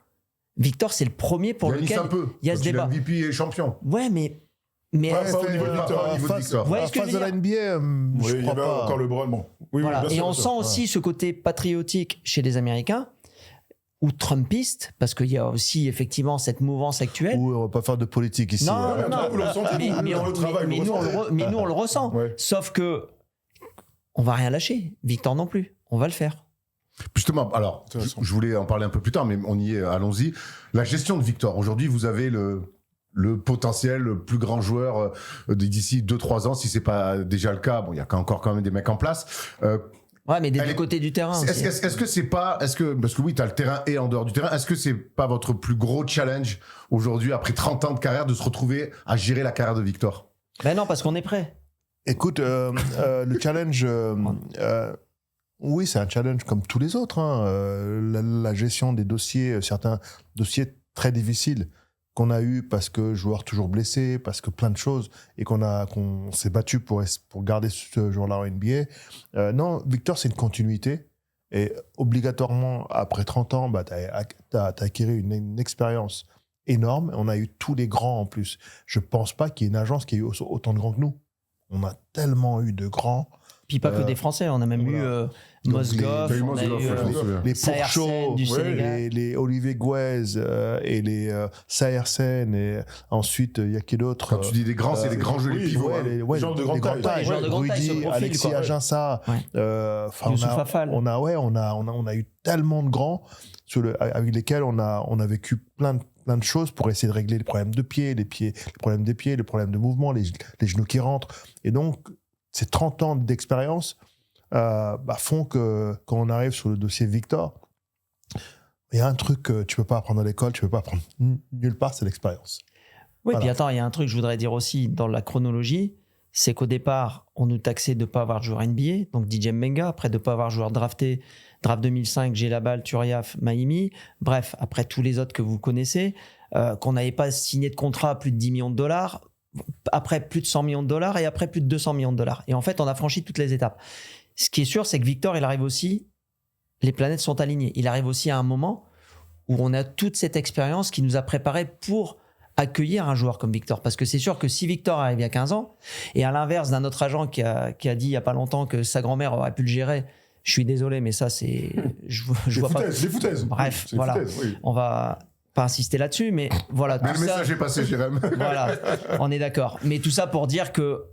Victor, c'est le premier pour Giannis lequel un peu, il y a ce débat. MVP et champion. Ouais, mais pas au niveau de Victor. Pas au niveau de Victor. Ouais, ce que face je de veux la dire. NBA, je il y crois avait pas. encore LeBron. Bon. Oui, Voilà. bien Et sûr, on bien sent sûr. aussi ce côté patriotique chez les Américains. ou trumpiste, parce qu'il y a aussi effectivement cette mouvance actuelle. Ou on va pas faire de politique ici. Non, Ouais, non, vous le ressentez, mais dans le travail, mais vous nous, ressentez. mais nous, on le ressent. Ouais. Sauf que on va rien lâcher. Victor non plus. On va le faire. Justement, alors, Intéressant. je voulais en parler un peu plus tard, mais on y est, allons-y. La gestion de Victor. Aujourd'hui, vous avez le potentiel, le plus grand joueur d'ici 2-3 ans, si c'est pas déjà le cas. Bon, il y a encore quand même des mecs en place. Ouais, mais des Elle deux est- côtés du terrain. aussi. Est-ce que c'est pas, parce que oui, tu as le terrain et en dehors du terrain, est-ce que c'est pas votre plus gros challenge aujourd'hui, après 30 ans de carrière, de se retrouver à gérer la carrière de Victor? Ben non, parce qu'on est prêt. Écoute, le challenge, oui, c'est un challenge comme tous les autres. Hein. La gestion des dossiers, certains dossiers très difficiles qu'on a eu parce que joueur toujours blessé, parce que plein de choses, et qu'on s'est battu pour garder ce joueur-là en NBA. Non, Victor, c'est une continuité. Et obligatoirement, après 30 ans, bah, tu as acquis une expérience énorme. On a eu tous les grands en plus. Je ne pense pas qu'il y ait une agence qui ait eu autant de grands que nous. On a tellement eu de grands. Puis pas que des Français. On a même voilà. eu Mozgov, les- on a eu Les Sahersen Pourchaud, du ouais, Sénégal. les Olivier Gouez et les Sahersen. Et ensuite, il y a qui d'autre Quand tu dis des grands, c'est les grands jeux, les oui, pivots. Ouais, hein. les gens de grande taille. Ouais, les gens de grande taille se Rudy, profilent, Alexis quoi. Aginsa. Ouais. Enfin, Youssouf Affal. on a eu tellement de grands avec lesquels on a vécu plein de choses pour essayer de régler les problèmes de pied, les problèmes des pieds, les problèmes de mouvement, les genoux qui rentrent. Et donc, ces 30 ans d'expérience font que quand on arrive sur le dossier Victor, il y a un truc que tu peux pas apprendre à l'école, tu peux pas apprendre nulle part, c'est l'expérience. Oui, Voilà. puis attends, il y a un truc que je voudrais dire aussi dans la chronologie, c'est qu'au départ, on nous taxait de ne pas avoir de joueur NBA, donc DJ Mbenga, après de ne pas avoir joueur drafté, draft 2005, Gelabal, Turiaf, Maimi, bref, après tous les autres que vous connaissez, qu'on n'avait pas signé de contrat à plus de 10 millions de dollars, après plus de 100 millions de dollars et après plus de 200 millions de dollars. Et en fait, on a franchi toutes les étapes. Ce qui est sûr, c'est que Victor, il arrive aussi, les planètes sont alignées. Il arrive aussi à un moment où on a toute cette expérience qui nous a préparés pour accueillir un joueur comme Victor. Parce que c'est sûr que si Victor arrive il y a 15 ans, et à l'inverse d'un autre agent qui a dit il n'y a pas longtemps que sa grand-mère aurait pu le gérer, je suis désolé, mais ça, c'est... Je vois pas... Les foutaises. Bref, C'est voilà. foutaises, oui. On va pas insister là-dessus, mais voilà. Mais tout le ça- message est passé, Jérém. voilà, on est d'accord. Mais tout ça pour dire que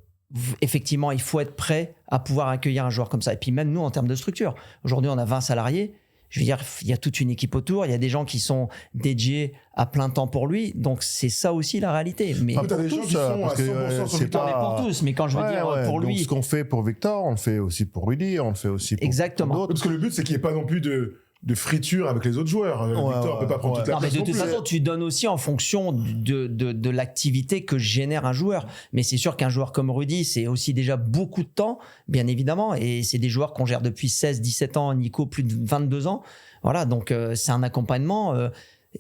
effectivement, il faut être prêt à pouvoir accueillir un joueur comme ça. Et puis même nous, en termes de structure, aujourd'hui, on a 20 salariés. Je veux dire, il y a toute une équipe autour. Il y a des gens qui sont dédiés à plein temps pour lui. Donc c'est ça aussi la réalité. Mais T'as des gens qui sont à 100% sur c'est Victor. on est pour tous. Mais quand je veux Ouais, dire ouais. pour Donc, lui, ce qu'on fait pour Victor, on le fait aussi pour Rudy, on le fait aussi pour Exactement. d'autres. Parce que le but, c'est qu'il n'y ait pas non plus de friture avec les autres joueurs. Victor ne peut pas prendre toute la non, mais place de non toute plus. façon, tu donnes aussi en fonction de l'activité que génère un joueur. Mais c'est sûr qu'un joueur comme Rudy, c'est aussi déjà beaucoup de temps, bien évidemment. Et c'est des joueurs qu'on gère depuis 16, 17 ans. Nico, plus de 22 ans. Voilà, donc c'est un accompagnement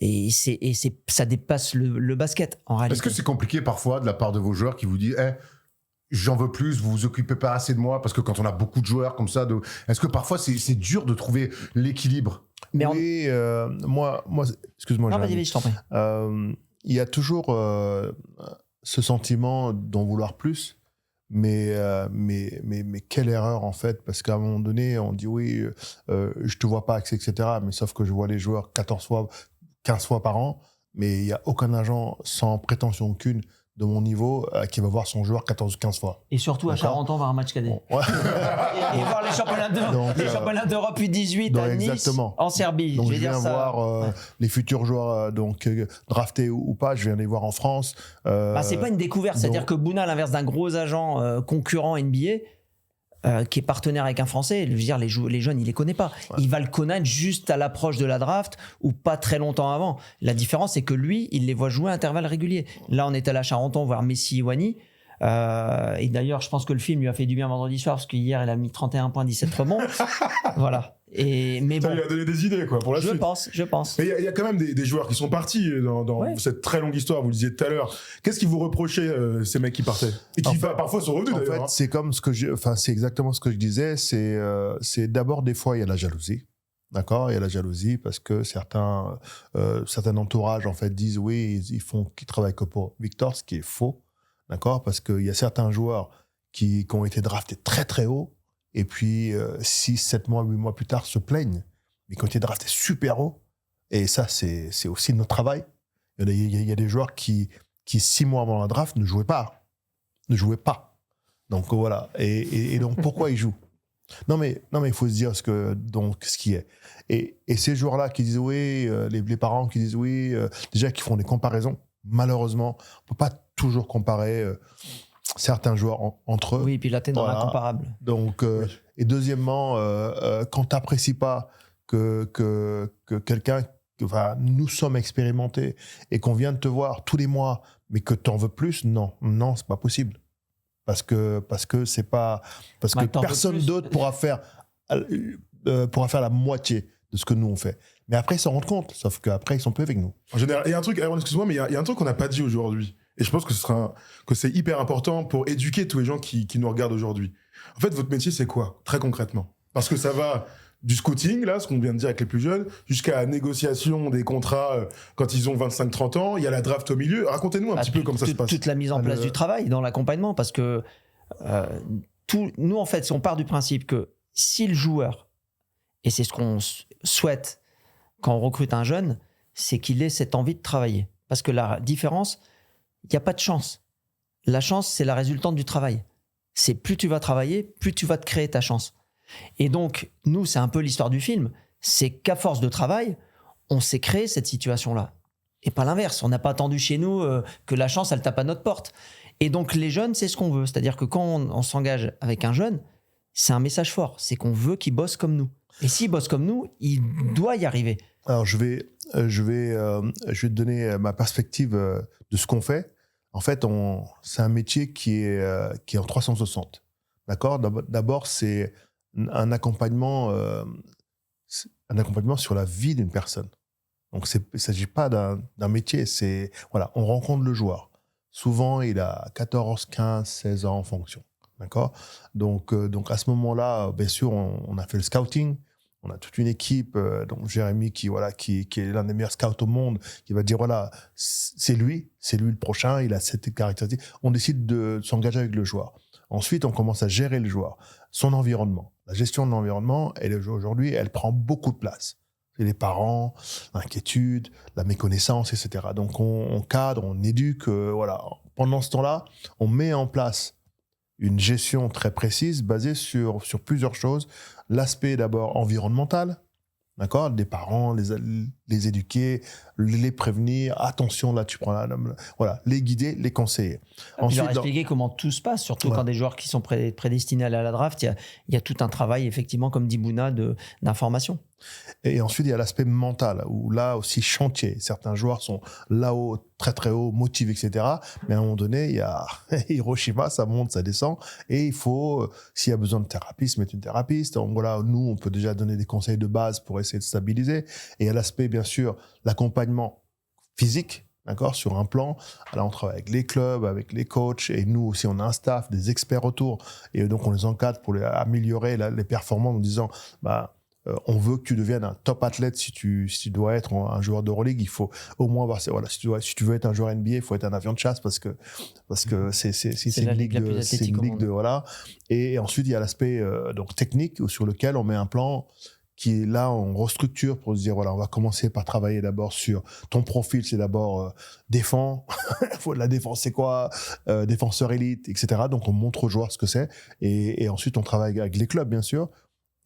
et ça dépasse le basket en réalité. Est-ce que c'est compliqué parfois de la part de vos joueurs qui vous disent j'en veux plus, vous vous occupez pas assez de moi? Parce que quand on a beaucoup de joueurs comme ça, est-ce que parfois c'est dur de trouver l'équilibre? Mais Oui, moi, excuse-moi, non, Jérémy. vas-y, je t'en prie. Il y a toujours ce sentiment d'en vouloir plus, mais quelle erreur en fait, parce qu'à un moment donné, on dit oui, je te vois pas, etc. Mais sauf que je vois les joueurs 14 fois, 15 fois par an, mais il n'y a aucun agent sans prétention aucune de mon niveau qui va voir son joueur 14 ou 15 fois. Et surtout à D'accord. 40 ans, voir un match cadet. Bon, ouais. Et voir les championnats Donc, les championnats d'Europe U18 donc, à Nice, exactement. en Serbie. Donc je je vais dire viens ça. voir les futurs joueurs draftés ou pas, je viens les voir en France. Bah, c'est pas une découverte, c'est-à-dire donc- que Bouna, à l'inverse d'un gros agent concurrent NBA, qui est partenaire avec un Français, je veux dire, les jeunes, il les connaît pas. Ouais. Il va le connaître juste à l'approche de la draft ou pas très longtemps avant. La différence, c'est que lui, il les voit jouer à intervalles réguliers. Là, on est allé à Charenton voir Messi Iwani. Et d'ailleurs, je pense que le film lui a fait du bien vendredi soir parce qu'hier, il a mis 31 points, 17 rebonds. Voilà. Mais Ça bon, lui a donné des idées quoi, pour la je suite. pense. Mais il y a quand même des joueurs qui sont partis dans Ouais. cette très longue histoire, vous le disiez tout à l'heure. Qu'est-ce qu'ils vous reprochaient, ces mecs qui partaient? Et qui En fait- parfois sont revenus En d'ailleurs. fait, hein. c'est comme c'est exactement ce que je disais. C'est d'abord des fois il y a la jalousie, d'accord. Il y a la jalousie parce que certains entourages en fait disent oui, qu'ils travaillent que pour Victor, ce qui est faux, d'accord, parce qu'il y a certains joueurs qui ont été draftés très très haut et puis 6, 7 mois, 8 mois plus tard se plaignent, mais qui ont été draftés super haut. Et ça, c'est aussi notre travail. Il y a des joueurs qui 6 mois avant la draft, ne jouaient pas. Donc voilà. Et donc, pourquoi ils jouent ? Non, mais il faut se dire ce qui est. Et ces joueurs-là qui disent oui, les parents qui disent oui, déjà qui font des comparaisons, malheureusement, on ne peut pas toujours comparer certains joueurs entre eux. Oui, et puis là, tu es dans l'incomparable. Donc, et deuxièmement, quand tu n'apprécies pas que quelqu'un, nous sommes expérimentés et qu'on vient de te voir tous les mois, mais que tu en veux plus, non, c'est pas possible. Parce que c'est pas, parce que personne d'autre pourra faire la moitié de ce que nous on fait. Mais après, ils s'en rendent compte, sauf qu'après, ils sont plus avec nous. En général, il y a un truc, Aaron, excuse-moi, mais il y a un truc qu'on n'a pas dit aujourd'hui. Et je pense que c'est hyper important pour éduquer tous les gens qui nous regardent aujourd'hui. En fait, votre métier, c'est quoi, très concrètement ? Parce que ça va du scouting, là, ce qu'on vient de dire avec les plus jeunes, jusqu'à la négociation des contrats quand ils ont 25-30 ans. Il y a la draft au milieu. Racontez-nous un petit peu comment ça se passe. Toute la mise en place du travail dans l'accompagnement, parce que nous, en fait, si on part du principe que si le joueur, et c'est ce qu'on souhaite quand on recrute un jeune, c'est qu'il ait cette envie de travailler. Parce que la différence, il n'y a pas de chance. La chance, c'est la résultante du travail. C'est plus tu vas travailler, plus tu vas te créer ta chance. Et donc, nous, c'est un peu l'histoire du film. C'est qu'à force de travail, on s'est créé cette situation-là. Et pas l'inverse. On n'a pas attendu chez nous que la chance, elle tape à notre porte. Et donc, les jeunes, c'est ce qu'on veut. C'est-à-dire que quand on s'engage avec un jeune, c'est un message fort. C'est qu'on veut qu'il bosse comme nous. Et s'il bosse comme nous, il doit y arriver. Alors, je vais te donner ma perspective de ce qu'on fait. En fait, c'est un métier qui est en 360. D'accord ? D'abord, c'est un accompagnement sur la vie d'une personne. Donc, il ne s'agit pas d'un métier. On rencontre le joueur. Souvent, il a 14, 15, 16 ans en fonction. D'accord ? Donc, à ce moment-là, bien sûr, on a fait le scouting. On a toute une équipe, donc Jérémy qui est l'un des meilleurs scouts au monde, qui va dire voilà, c'est lui le prochain, il a cette caractéristique. On décide de s'engager avec le joueur. Ensuite, on commence à gérer le joueur, son environnement. La gestion de l'environnement, aujourd'hui, elle prend beaucoup de place. C'est les parents, l'inquiétude, la méconnaissance, etc. Donc, on cadre, on éduque. Voilà. Pendant ce temps-là, on met en place une gestion très précise basée sur plusieurs choses. L'aspect d'abord environnemental, d'accord, des parents, les éduquer, les prévenir, attention là tu prends voilà, les guider, les conseiller. Ensuite, leur expliquer comment tout se passe, surtout quand des joueurs qui sont prédestinés à aller à la draft, il y a tout un travail effectivement, comme dit Bouna, d'information. Et ensuite, il y a l'aspect mental, où là aussi, chantier. Certains joueurs sont là-haut, très très haut, motivés, etc. Mais à un moment donné, il y a Hiroshima, ça monte, ça descend. Et il faut, s'il y a besoin de thérapeute, mettre une thérapeute. Donc voilà, nous, on peut déjà donner des conseils de base pour essayer de stabiliser. Et il y a l'aspect, bien sûr, l'accompagnement physique, d'accord, sur un plan. Là, on travaille avec les clubs, avec les coachs. Et nous aussi, on a un staff, des experts autour. Et donc, on les encadre pour améliorer les performances en disant, on veut que tu deviennes un top athlète. Si tu dois être un joueur d'Euroleague, il faut au moins avoir. Voilà, si tu veux être un joueur NBA, il faut être un avion de chasse parce que c'est une ligue de voilà. Et ensuite il y a l'aspect donc technique sur lequel on met un plan qui est là, on restructure pour se dire voilà, on va commencer par travailler d'abord sur ton profil. C'est d'abord défend. La défense, c'est quoi, défenseur élite, etc. Donc on montre aux joueurs ce que c'est et ensuite on travaille avec les clubs bien sûr.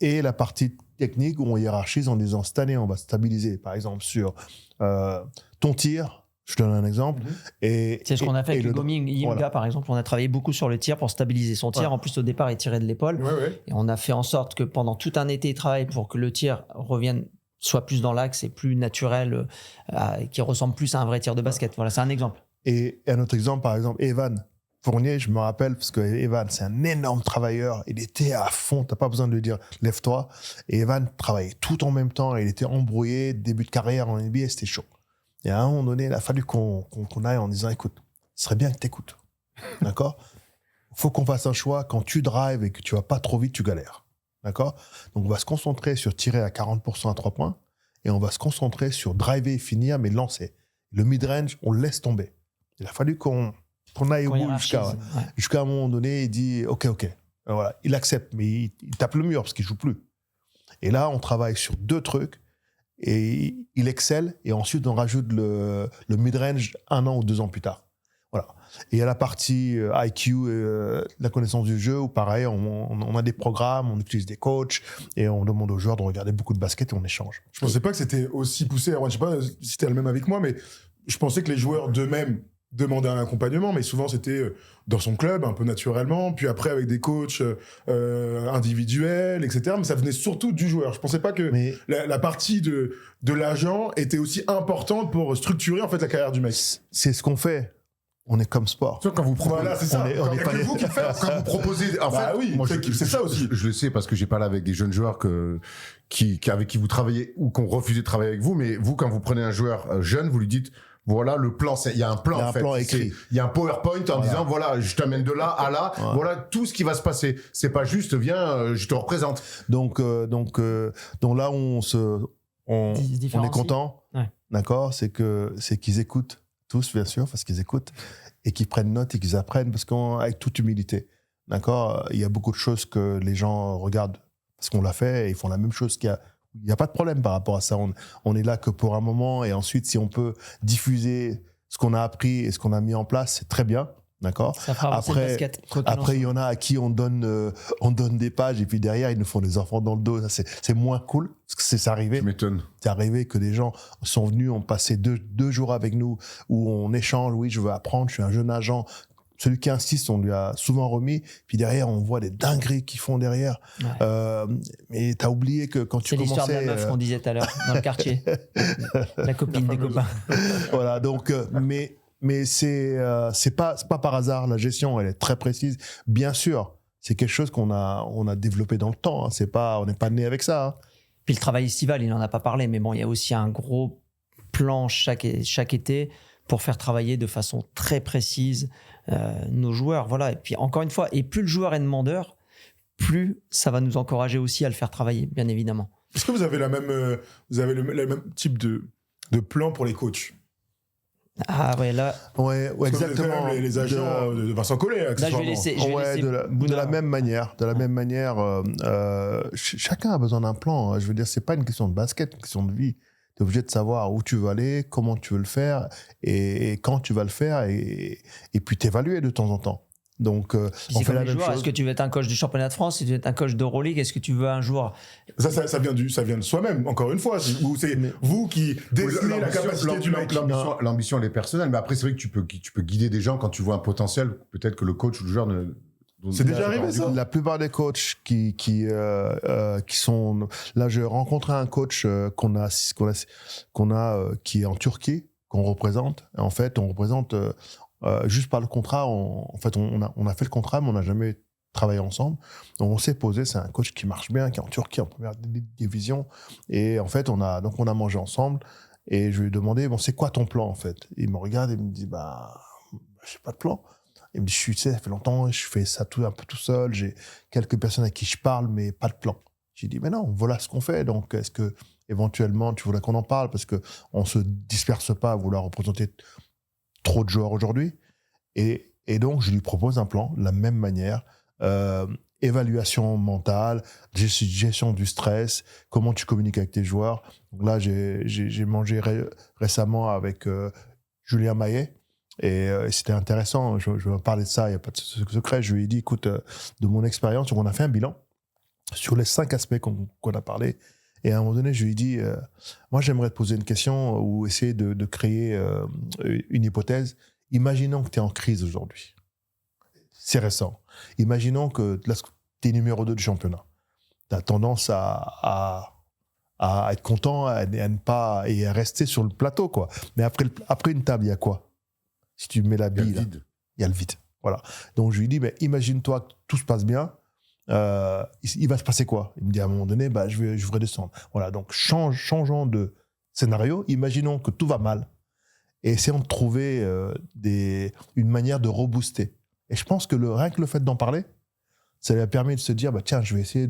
Et la partie technique où on hiérarchise en disant cette année, on va stabiliser, par exemple, sur ton tir. Je te donne un exemple. C'est ce qu'on a fait avec le Yimga, par exemple. On a travaillé beaucoup sur le tir pour stabiliser son tir. En plus, au départ, il tirait de l'épaule. Et on a fait en sorte que pendant tout un été, il travaille pour que le tir soit plus dans l'axe et plus naturel, qui ressemble plus à un vrai tir de basket. Voilà, c'est un exemple. Et un autre exemple, par exemple, Evan Fournier, je me rappelle, parce que Evan, c'est un énorme travailleur. Il était à fond. T'as pas besoin de lui dire, lève-toi. Et Evan travaillait tout en même temps. Il était embrouillé. Début de carrière en NBA, c'était chaud. Et à un moment donné, il a fallu qu'on aille en disant, écoute, ce serait bien que t'écoutes. D'accord? Faut qu'on fasse un choix. Quand tu drives et que tu vas pas trop vite, tu galères. D'accord? Donc, on va se concentrer sur tirer à 40% à 3 points. Et on va se concentrer sur driver et finir, mais lancer. Le mid-range, on le laisse tomber. Il a fallu qu'on aille au bout jusqu'à un moment donné, il dit OK. Voilà, il accepte, mais il tape le mur parce qu'il joue plus. Et là, on travaille sur 2 trucs. et il excelle, et ensuite on rajoute le mid-range 1 an ou 2 ans plus tard. Voilà. Et il y a la partie IQ, la connaissance du jeu, où pareil, on a des programmes, on utilise des coachs, et on demande aux joueurs de regarder beaucoup de basket et on échange. Je pensais pas que c'était aussi poussé. Alors, je sais pas si c'était le même avec moi, mais je pensais que les joueurs d'eux-mêmes demandaient un accompagnement, mais souvent c'était dans son club, un peu naturellement, puis après avec des coachs individuels, etc. Mais ça venait surtout du joueur. Je pensais pas que la partie de l'agent était aussi importante pour structurer en fait la carrière du mec. C'est ce qu'on fait. On est comme sport. Quand vous proposez, voilà, c'est ça. on est pas vous qui le faites. Quand vous proposez, en bah fait, oui, moi, c'est ça aussi. Je le sais parce que j'ai parlé avec des jeunes joueurs avec qui vous travaillez ou qu'on refusé de travailler avec vous. Mais vous, quand vous prenez un joueur jeune, vous lui dites, voilà le plan. Il y a un plan. Il y a un plan écrit. Il y a un PowerPoint en disant, voilà, je t'amène de là à là. Ouais. Voilà tout ce qui va se passer. C'est pas juste, viens, je te représente. Donc là, on est content. Ouais. D'accord, c'est qu'ils écoutent. Tous, bien sûr, parce qu'ils écoutent et qu'ils prennent note et qu'ils apprennent, parce qu'avec toute humilité, d'accord, il y a beaucoup de choses que les gens regardent parce qu'on l'a fait et ils font la même chose. Il n'y a pas de problème par rapport à ça. On est là que pour un moment, et ensuite, si on peut diffuser ce qu'on a appris et ce qu'on a mis en place, c'est très bien. D'accord. Après, il y en a à qui on donne des pages et puis derrière, ils nous font des enfants dans le dos. Ça, c'est moins cool. Parce que c'est arrivé. Je m'étonne. C'est arrivé que des gens sont venus, ont passé deux jours avec nous où on échange. Oui, je veux apprendre, je suis un jeune agent. Celui qui insiste, on lui a souvent remis. Puis derrière, on voit des dingueries qu'ils font derrière. Ouais. Mais t'as oublié que quand tu commençais... C'est l'histoire de la meuf qu'on disait tout à l'heure, dans le quartier. La copine des copains. Voilà, donc... Mais c'est pas par hasard. La gestion, elle est très précise. Bien sûr, c'est quelque chose qu'on a développé dans le temps. Hein. On n'est pas né avec ça. Hein. Puis le travail estival, il n'en a pas parlé, mais bon, il y a aussi un gros plan chaque été pour faire travailler de façon très précise nos joueurs. Voilà. Et puis encore une fois, et plus le joueur est demandeur, plus ça va nous encourager aussi à le faire travailler, bien évidemment. Est-ce que vous avez le même type de plan pour les coachs? Ah ouais, là... Ouais, exactement. Les agents de Vincent Collet, accessoirement. Là, je vais laisser de la même manière. Chacun a besoin d'un plan. Je veux dire, c'est pas une question de basket, une question de vie. Tu es obligé de savoir où tu veux aller, comment tu veux le faire, et quand tu vas le faire, et puis t'évaluer de temps en temps. Donc, on fait la même chose. Est-ce que tu veux être un coach du championnat de France? Si tu veux être un coach d'Euroleague, est-ce que tu veux un jour... Ça vient de soi-même, encore une fois. Ou c'est vous qui dessinez la capacité du mec. L'ambition, elle est personnelle. Mais après, c'est vrai que tu peux guider des gens quand tu vois un potentiel. Peut-être que le coach ou le joueur ne... C'est déjà arrivé, ça? La plupart des coachs qui sont... Là, j'ai rencontré un coach qu'on a qui est en Turquie, qu'on représente. En fait, on représente... juste par le contrat, on a fait le contrat, mais on n'a jamais travaillé ensemble. Donc on s'est posé, c'est un coach qui marche bien, qui est en Turquie en première division. Et en fait, on a mangé ensemble. Et je lui ai demandé, bon, c'est quoi ton plan en fait? Il me regarde et me dit, j'ai pas de plan. Il me dit, ça fait longtemps, je fais ça un peu tout seul. J'ai quelques personnes à qui je parle, mais pas de plan. J'ai dit, mais non, voilà ce qu'on fait. Donc est-ce que éventuellement tu voudrais qu'on en parle? Parce que on se disperse pas à vouloir représenter trop de joueurs aujourd'hui, et donc je lui propose un plan de la même manière, évaluation mentale, gestion du stress, comment tu communiques avec tes joueurs. Donc là, j'ai mangé récemment avec Julien Maillet, et c'était intéressant. Je vais parler de ça, il n'y a pas de secret. Je lui ai dit, écoute, de mon expérience, on a fait un bilan sur les 5 aspects qu'on a parlé. Et à un moment donné, je lui ai dit, moi, j'aimerais te poser une question ou essayer de créer une hypothèse. Imaginons que tu es en crise aujourd'hui. C'est récent. Imaginons que tu es numéro 2 du championnat. Tu as tendance à être content à ne pas, et à rester sur le plateau, quoi. Mais après une table, il y a quoi? Si tu mets la bille, il y a le vide. Voilà. Donc, je lui ai dit, imagine-toi que tout se passe bien. Il va se passer quoi? Il me dit à un moment donné, je vais redescendre. Voilà, donc changeons de scénario. Imaginons que tout va mal et essayons de trouver une manière de rebooster. Et je pense que rien que le fait d'en parler, ça lui a permis de se dire, tiens, je vais essayer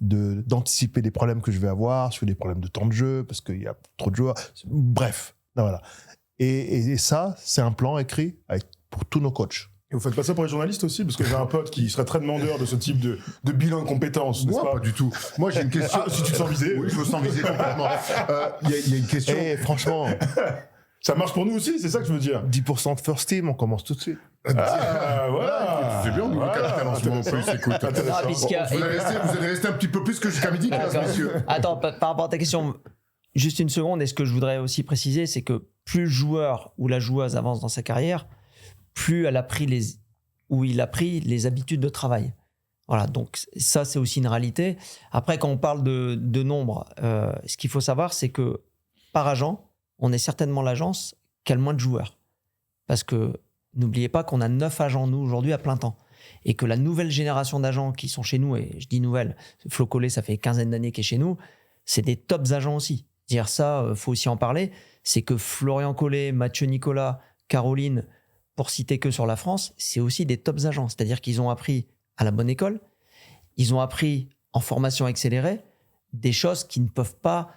d'anticiper les problèmes que je vais avoir, sur les problèmes de temps de jeu, parce qu'il y a trop de joueurs. Bref, voilà. Et ça, c'est un plan écrit pour tous nos coachs. Et vous faites pas ça pour les journalistes aussi? Parce que j'ai un pote qui serait très demandeur de ce type de bilan de compétences, n'est-ce Moi, pas? pas du tout. Moi, j'ai une question. Si tu te sens visé. Oui, je me sens visé complètement. Il y a une question. Et franchement, Ça marche pour nous aussi, c'est ça que je veux dire. 10% de first team, on commence tout de suite. Ah, voilà. C'est bien, on est capitaine en ce moment en plus, écoute. Non, puisqu'il y a- Vous allez rester un petit peu plus que jusqu'à midi, D'accord. messieurs. Attends, par rapport à ta question, juste une seconde, et ce que je voudrais aussi préciser, c'est que plus le joueur ou la joueuse avance dans sa carrière, plus elle a pris il a pris les habitudes de travail. Voilà, donc ça, c'est aussi une réalité. Après, quand on parle de nombre, ce qu'il faut savoir, c'est que par agent, on est certainement l'agence qui a le moins de joueurs. Parce que n'oubliez pas qu'on a 9 agents, nous, aujourd'hui, à plein temps. Et que la nouvelle génération d'agents qui sont chez nous, et je dis nouvelle, Flo Collet, ça fait une quinzaine d'années qu'il est chez nous, c'est des tops agents aussi. Dire ça, faut aussi en parler, c'est que Florian Collet, Mathieu Nicolas, Caroline, pour citer que sur la France, c'est aussi des tops agents. C'est-à-dire qu'ils ont appris à la bonne école, ils ont appris en formation accélérée des choses qu'ils ne peuvent pas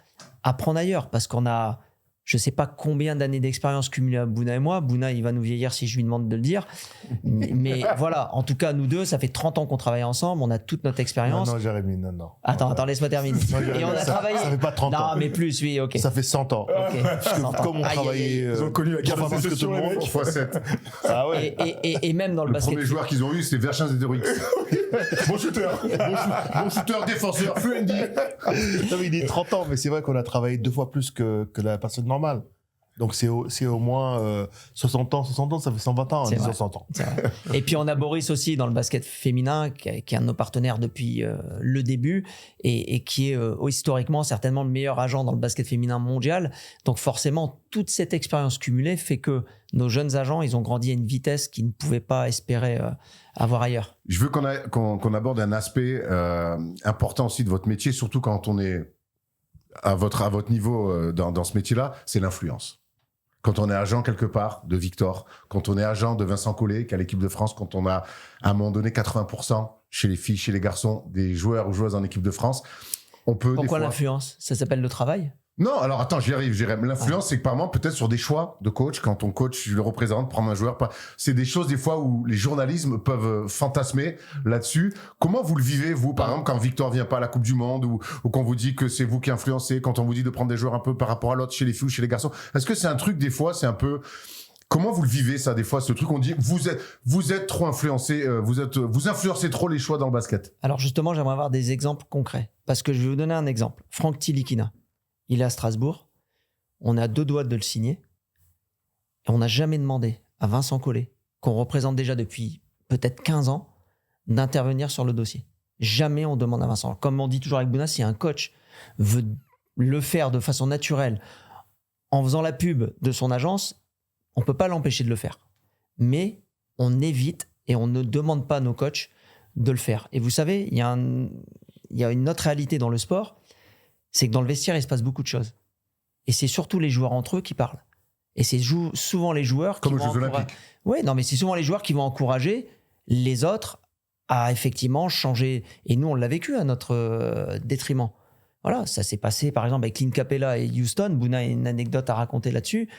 apprendre ailleurs. Parce qu'on a, je ne sais pas combien d'années d'expérience cumulées à Bouna et moi. Bouna, il va nous vieillir si je lui demande de le dire. Mais voilà, en tout cas, nous deux, ça fait 30 ans qu'on travaille ensemble, on a toute notre expérience. Non, Jérémy, non. Attends, laisse-moi terminer. Jérémy, Et on a travaillé. Ça fait pas 30 ans. Non, mais plus, oui, ok. Ça fait 100 ans. Ok, 100 ans. Comme on Aïe, travaillait. Ils ont connu la guerre trois de fois plus que tout sécession, le les monde. mecs. x7. Ah ouais. Et même dans le Le basket. premier joueur qu'ils ont eu, c'est Verchingetorix. Bon shooter. Bon shooter, défenseur, fluendy. Non, mais il est 30 ans, mais c'est vrai qu'on a travaillé 2 fois plus que la personne normale. Donc c'est au moins 60 ans, ça fait 120 ans en C'est disant vrai. 100 ans. C'est vrai. Et puis on a Boris aussi dans le basket féminin, qui est un de nos partenaires depuis le début et qui est historiquement certainement le meilleur agent dans le basket féminin mondial. Donc forcément, toute cette expérience cumulée fait que nos jeunes agents, ils ont grandi à une vitesse qu'ils ne pouvaient pas espérer avoir ailleurs. Je veux qu'on aborde un aspect important aussi de votre métier, surtout quand on est à votre niveau dans ce métier-là, c'est l'influence. Quand on est agent quelque part de Victor, quand on est agent de Vincent Collet, qui est à l'équipe de France, quand on a à un moment donné 80% chez les filles, chez les garçons, des joueurs ou joueuses en équipe de France, on peut Pourquoi des fois... l'influence? Ça s'appelle le travail? Non, alors attends, j'y arrive, Jérém. L'influence, c'est que par exemple, peut-être sur des choix de coach, quand ton coach le représente, prendre un joueur, c'est des choses des fois où les journalismes peuvent fantasmer là-dessus. Comment vous le vivez, vous, par exemple, quand Victor vient pas à la Coupe du Monde ou qu'on vous dit que c'est vous qui influencez, quand on vous dit de prendre des joueurs un peu par rapport à l'autre chez les filles ou chez les garçons? Est-ce que c'est un truc, des fois, c'est un peu... Comment vous le vivez, ça, des fois, ce truc? On dit, vous êtes trop influencé, vous influencez trop les choix dans le basket. Alors justement, j'aimerais avoir des exemples concrets. Parce que je vais vous donner un exemple. Franck Tilikina, il est à Strasbourg. On est à 2 doigts de le signer. Et on n'a jamais demandé à Vincent Collet, qu'on représente déjà depuis peut-être 15 ans, d'intervenir sur le dossier. Jamais on demande à Vincent. Comme on dit toujours avec Bouna, si un coach veut le faire de façon naturelle, en faisant la pub de son agence, on ne peut pas l'empêcher de le faire. Mais on évite et on ne demande pas à nos coachs de le faire. Et vous savez, il y a une autre réalité dans le sport, c'est que dans le vestiaire, il se passe beaucoup de choses. Et c'est surtout les joueurs entre eux qui parlent. Et c'est souvent les joueurs qui Comme aux vont Jeux Olympiques. Oui, non, mais c'est souvent les joueurs qui vont encourager les autres à effectivement changer. Et nous, on l'a vécu à notre détriment. Voilà, ça s'est passé par exemple avec Clint Capella et Houston. Bouna a une anecdote à raconter là-dessus.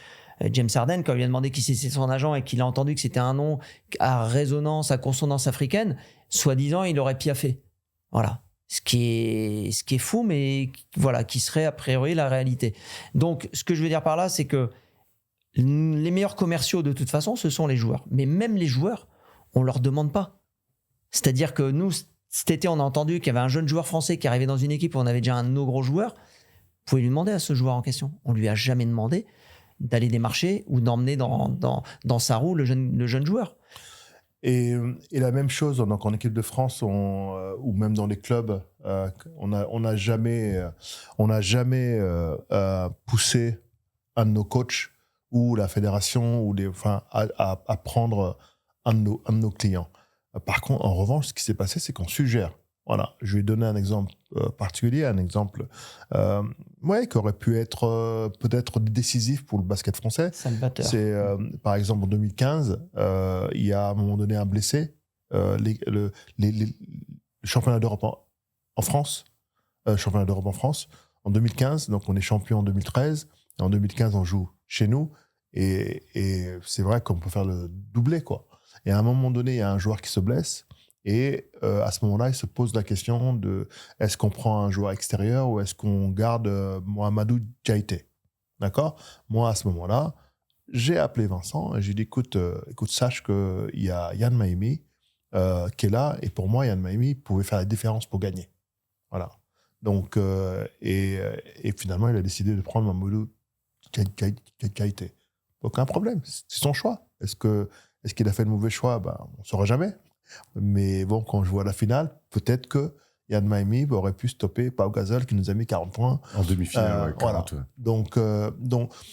James Harden, quand il lui a demandé qui c'était son agent et qu'il a entendu que c'était un nom à résonance, à consonance africaine, soi-disant, il aurait piaffé. Voilà. Ce qui est fou, mais voilà, qui serait a priori la réalité. Donc, ce que je veux dire par là, c'est que les meilleurs commerciaux, de toute façon, ce sont les joueurs. Mais même les joueurs, on ne leur demande pas. C'est-à-dire que nous, cet été, on a entendu qu'il y avait un jeune joueur français qui arrivait dans une équipe où on avait déjà un de nos gros joueurs. Vous pouvez lui demander à ce joueur en question. On ne lui a jamais demandé d'aller démarcher ou d'emmener dans sa roue le jeune joueur. Et la même chose donc en équipe de France ou même dans les clubs, on n'a jamais poussé un de nos coachs ou la fédération à prendre un de nos clients. Par contre, en revanche, ce qui s'est passé, c'est qu'on suggère. Voilà, je vais donner un exemple particulier, un exemple qui aurait pu être peut-être décisif pour le basket français. Salvateur. C'est par exemple en 2015, il y a à un moment donné un blessé. Le championnat d'Europe en France, championnat d'Europe en France, en 2015, donc on est champion en 2013, et en 2015 on joue chez nous, et c'est vrai qu'on peut faire le doublé, quoi. Et à un moment donné, il y a un joueur qui se blesse. Et à ce moment-là, il se pose la question de est-ce qu'on prend un joueur extérieur ou est-ce qu'on garde Mohamedou Diaité. D'accord ? Moi, à ce moment-là, j'ai appelé Vincent et j'ai dit écoute, sache qu'il y a Yann Maimi qui est là. Et pour moi, Yann Maimi pouvait faire la différence pour gagner. Voilà. Donc, et finalement, il a décidé de prendre Mohamedou Diaité. Aucun problème, c'est son choix. Est-ce qu'il a fait le mauvais choix ? On ne saura jamais. Mais bon, quand je vois la finale, peut-être que Yann Maimi aurait pu stopper Pau Gasol qui nous a mis 40 points. En demi-finale, 40, voilà. Donc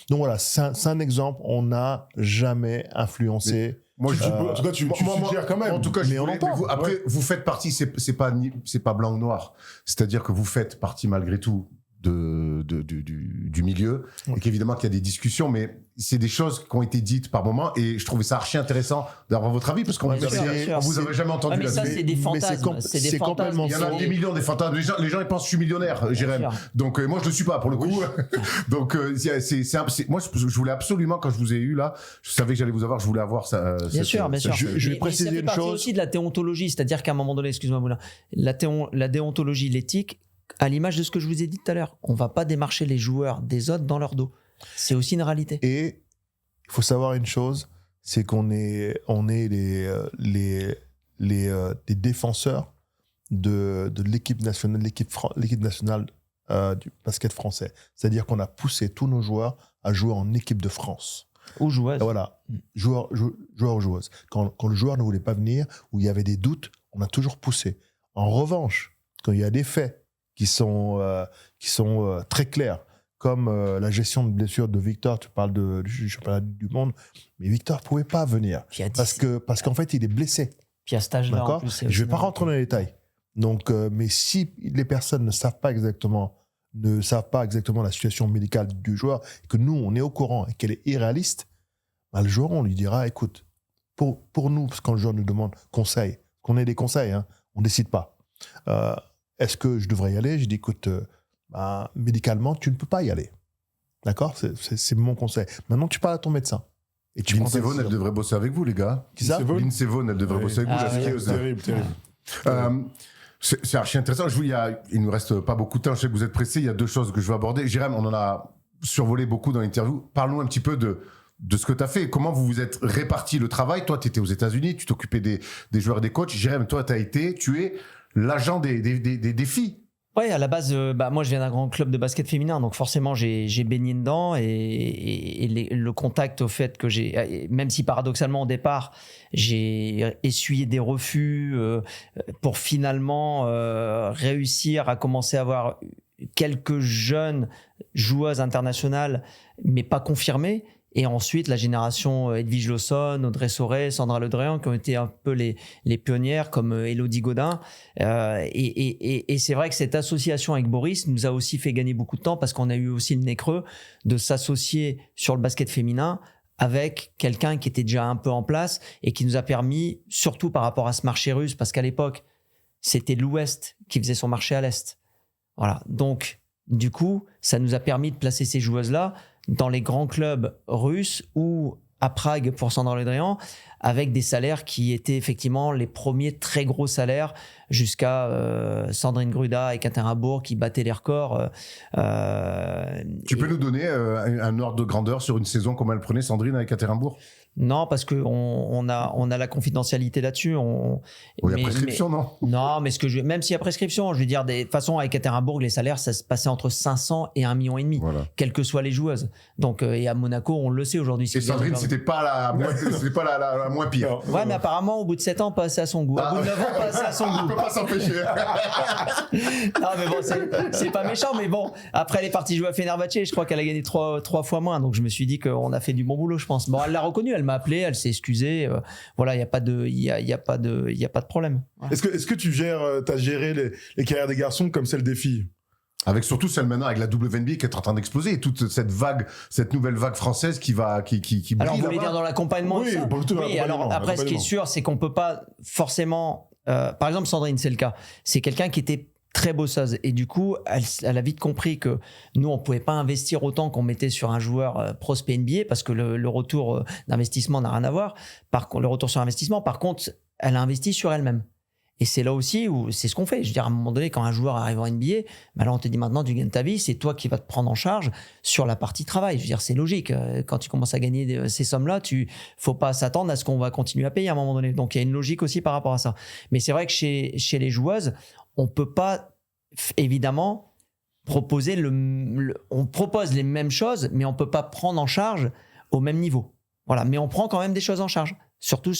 voilà, c'est un exemple. On n'a jamais influencé. Moi, en tout cas, tu suggères quand même. En tout cas, mais on entend. Après, vous faites partie, c'est pas blanc ou noir. C'est-à-dire que vous faites partie malgré tout du milieu, et qu'évidemment qu'il y a des discussions, mais c'est des choses qui ont été dites par moment, et je trouvais ça archi intéressant d'avoir votre avis, parce qu'on vous avait jamais entendu mais ça, c'est des fantasmes. C'est complètement il y en a des millions des fantasmes. Les gens ils pensent que je suis millionnaire, Jérém. Donc moi je le suis pas pour le coup. Donc moi je voulais absolument, quand je vous ai eu là, je savais que j'allais vous avoir, je voulais avoir ça. Bien sûr. Je vais préciser une chose aussi de la déontologie, c'est-à-dire qu'à un moment donné, excuse-moi Moulin, la déontologie, l'éthique, à l'image de ce que je vous ai dit tout à l'heure, on va pas démarcher les joueurs des autres dans leur dos. C'est aussi une réalité. Et il faut savoir une chose, c'est qu'on est des défenseurs de l'équipe nationale, l'équipe nationale du basket français. C'est-à-dire qu'on a poussé tous nos joueurs à jouer en équipe de France. Ou joueuses. Voilà, joueurs ou joueuses. Quand le joueur ne voulait pas venir, où il y avait des doutes, on a toujours poussé. En revanche, quand il y a des faits qui sont très clairs, comme la gestion de blessures de Victor, tu parles du championnat du monde, mais Victor ne pouvait pas venir parce qu'en fait, il est blessé. Puis à cet âge-là, en plus, je ne vais pas rentrer dans les détails. Donc, mais si les personnes ne savent pas exactement la situation médicale du joueur, et que nous, on est au courant et qu'elle est irréaliste, le joueur, on lui dira, écoute, pour nous, parce que quand le joueur nous demande conseil, qu'on ait des conseils, on ne décide pas. Est-ce que je devrais y aller ? Je dis, écoute, médicalement, tu ne peux pas y aller. D'accord ? C'est mon conseil. Maintenant, tu parles à ton médecin. Lindsey Vonn, elle devrait bosser avec vous, les gars. Qui ça ? Lindsey Vonn, elle devrait bosser avec vous. C'est terrible. C'est archi intéressant. Il ne nous reste pas beaucoup de temps. Je sais que vous êtes pressé. Il y a deux choses que je veux aborder. Jérém, on en a survolé beaucoup dans l'interview. Parle-nous un petit peu de ce que tu as fait. Comment vous vous êtes réparti le travail ? Toi, tu étais aux États-Unis, tu t'occupais des joueurs et des coachs. Jérém, toi, tu es l'agent des filles. Ouais, à la base, moi je viens d'un grand club de basket féminin, donc forcément j'ai baigné dedans et le contact au fait que même si paradoxalement au départ j'ai essuyé des refus pour finalement réussir à commencer à avoir quelques jeunes joueuses internationales, mais pas confirmées. Et ensuite, la génération Edwige Lawson, Audrey Soré, Sandra Ledréan, qui ont été un peu les pionnières, comme Élodie Godin. Et c'est vrai que cette association avec Boris nous a aussi fait gagner beaucoup de temps parce qu'on a eu aussi le nez creux de s'associer sur le basket féminin avec quelqu'un qui était déjà un peu en place et qui nous a permis, surtout par rapport à ce marché russe, parce qu'à l'époque, c'était l'Ouest qui faisait son marché à l'Est. Voilà. Donc, du coup, ça nous a permis de placer ces joueuses-là dans les grands clubs russes ou à Prague pour Sandra Ledréan, avec des salaires qui étaient effectivement les premiers très gros salaires jusqu'à Sandrine Gruda et Ekaterinbourg qui battaient les records. Tu peux nous donner un ordre de grandeur sur une saison, comment elle prenait Sandrine à Ekaterinbourg ? Non, parce qu'on a la confidentialité là-dessus. Il y a prescription, non ? Non, mais même s'il y a prescription, je veux dire, de toute façon, à Ekaterinbourg, les salaires, ça se passait entre 500 et 1,5 million, voilà. Quelles que soient les joueuses. Donc, et à Monaco, on le sait aujourd'hui. Et Sandrine, c'était pas la moins pire. Ouais, mais apparemment, au bout de 7 ans, pas assez à son goût. Au bout de 9 ans, pas assez à son goût. On peut pas s'empêcher. Non, mais bon, c'est pas méchant, mais bon, après, elle est partie jouer à Fenerbahçe, je crois qu'elle a gagné 3 fois moins. Donc, je me suis dit qu'on a fait du bon boulot, je pense. Bon, elle l'a reconnu, elle m'a appelé, elle s'est excusée. Voilà, il n'y a pas de problème. Ouais. Est-ce que tu t'as géré les carrières des garçons comme celles des filles ? Avec surtout celle maintenant avec la WNBA qui est en train d'exploser et toute cette nouvelle vague française qui brille. Alors, vous voulez dire dans l'accompagnement Oui, oui, alors après, ce qui est sûr, c'est qu'on peut pas forcément... par exemple, Sandrine, c'est le cas. C'est quelqu'un qui était très bosseuse. Et du coup, elle a vite compris que nous, on ne pouvait pas investir autant qu'on mettait sur un joueur prospect NBA parce que le retour d'investissement n'a rien à voir. Le retour sur investissement, par contre, elle a investi sur elle-même. Et c'est là aussi où c'est ce qu'on fait. Je veux dire, à un moment donné, quand un joueur arrive en NBA, bah là, on te dit maintenant, tu gagnes ta vie, c'est toi qui vas te prendre en charge sur la partie travail. Je veux dire, c'est logique. Quand tu commences à gagner ces sommes-là, faut pas s'attendre à ce qu'on va continuer à payer à un moment donné. Donc, il y a une logique aussi par rapport à ça. Mais c'est vrai que chez les joueuses, on peut pas, évidemment, proposer on propose les mêmes choses, mais on peut pas prendre en charge au même niveau. Voilà. Mais on prend quand même des choses en charge, surtout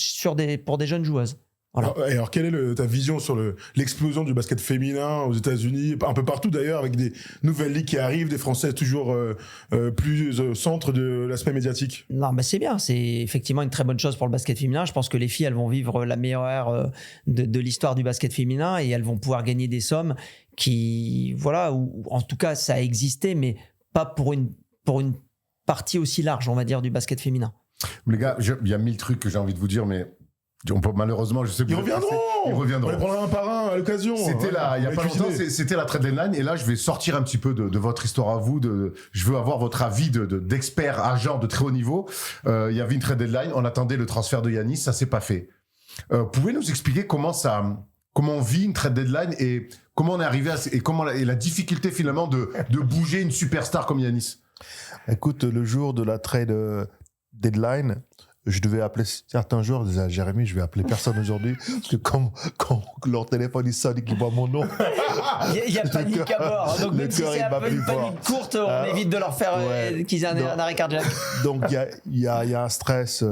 pour des jeunes joueuses. Voilà. Alors, quelle est ta vision sur l'explosion du basket féminin aux États-Unis, un peu partout d'ailleurs, avec des nouvelles ligues qui arrivent, des Françaises toujours plus au centre de l'aspect médiatique? Non, mais c'est bien. C'est effectivement une très bonne chose pour le basket féminin. Je pense que les filles, elles vont vivre la meilleure ère de l'histoire du basket féminin et elles vont pouvoir gagner des sommes qui, voilà, ou en tout cas, ça a existé, mais pas pour une partie aussi large, on va dire, du basket féminin. Les gars, il y a 1000 trucs que j'ai envie de vous dire, mais malheureusement, je sais que Ils reviendront. On les prendra un par un à l'occasion. C'était là, il y a pas longtemps, c'était la trade deadline. Et là, je vais sortir un petit peu de votre histoire à vous. Je veux avoir votre avis d'expert agent de très haut niveau. Il y avait une trade deadline. On attendait le transfert de Giannis. Ça s'est pas fait. Pouvez nous expliquer comment on vit une trade deadline et comment on est arrivé et la difficulté finalement de bouger une superstar comme Giannis? Écoute, le jour de la trade deadline, je devais appeler certains joueurs. Je disais à Jérémy, je vais appeler personne aujourd'hui. Parce que quand leur téléphone il sonne et qu'ils voient mon nom. Il y a panique à bord. Donc, même si c'est un peu une panique courte, on évite de leur faire qu'ils aient un arrêt cardiaque. Donc, il y a un stress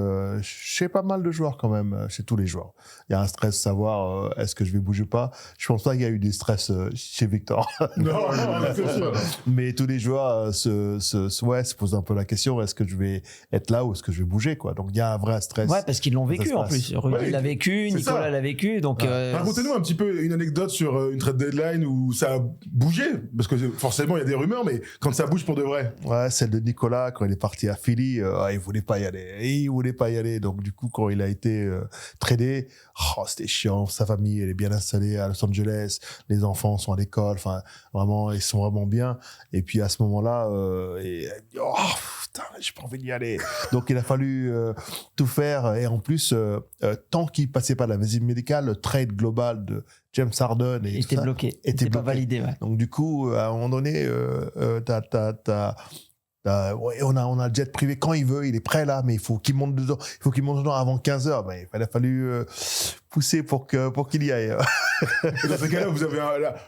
chez pas mal de joueurs quand même, chez tous les joueurs. Il y a un stress de savoir est-ce que je vais bouger ou pas. Je pense pas qu'il y a eu des stress chez Victor. Non, c'est sûr. Mais tous les joueurs se posent un peu la question, est-ce que je vais être là ou est-ce que je vais bouger, quoi. Donc, il y a un vrai stress. Ouais, parce qu'ils l'ont vécu en plus. Rudy l'a vécu, Nicolas l'a vécu. Donc, racontez-nous un petit peu une anecdote sur une trade deadline où ça a bougé. Parce que forcément, il y a des rumeurs, mais quand ça bouge pour de vrai. Ouais, celle de Nicolas, quand il est parti à Philly, il voulait pas y aller. Donc, du coup, quand il a été tradé, c'était chiant. Sa famille, elle est bien installée à Los Angeles. Les enfants sont à l'école. Enfin, vraiment, ils sont vraiment bien. Et puis, à ce moment-là, putain, j'ai pas envie d'y aller. Donc, il a fallu tout faire. Et en plus, tant qu'il passait pas la visite médicale, le trade global de James Harden était bloqué. Était pas validé, ouais. Donc, du coup, à un moment donné, on a le jet privé quand il veut, il est prêt là, mais il faut qu'il monte dedans avant 15h. Ben, il a fallu pousser pour qu'il y aille. Et dans ce cas-là, vous avez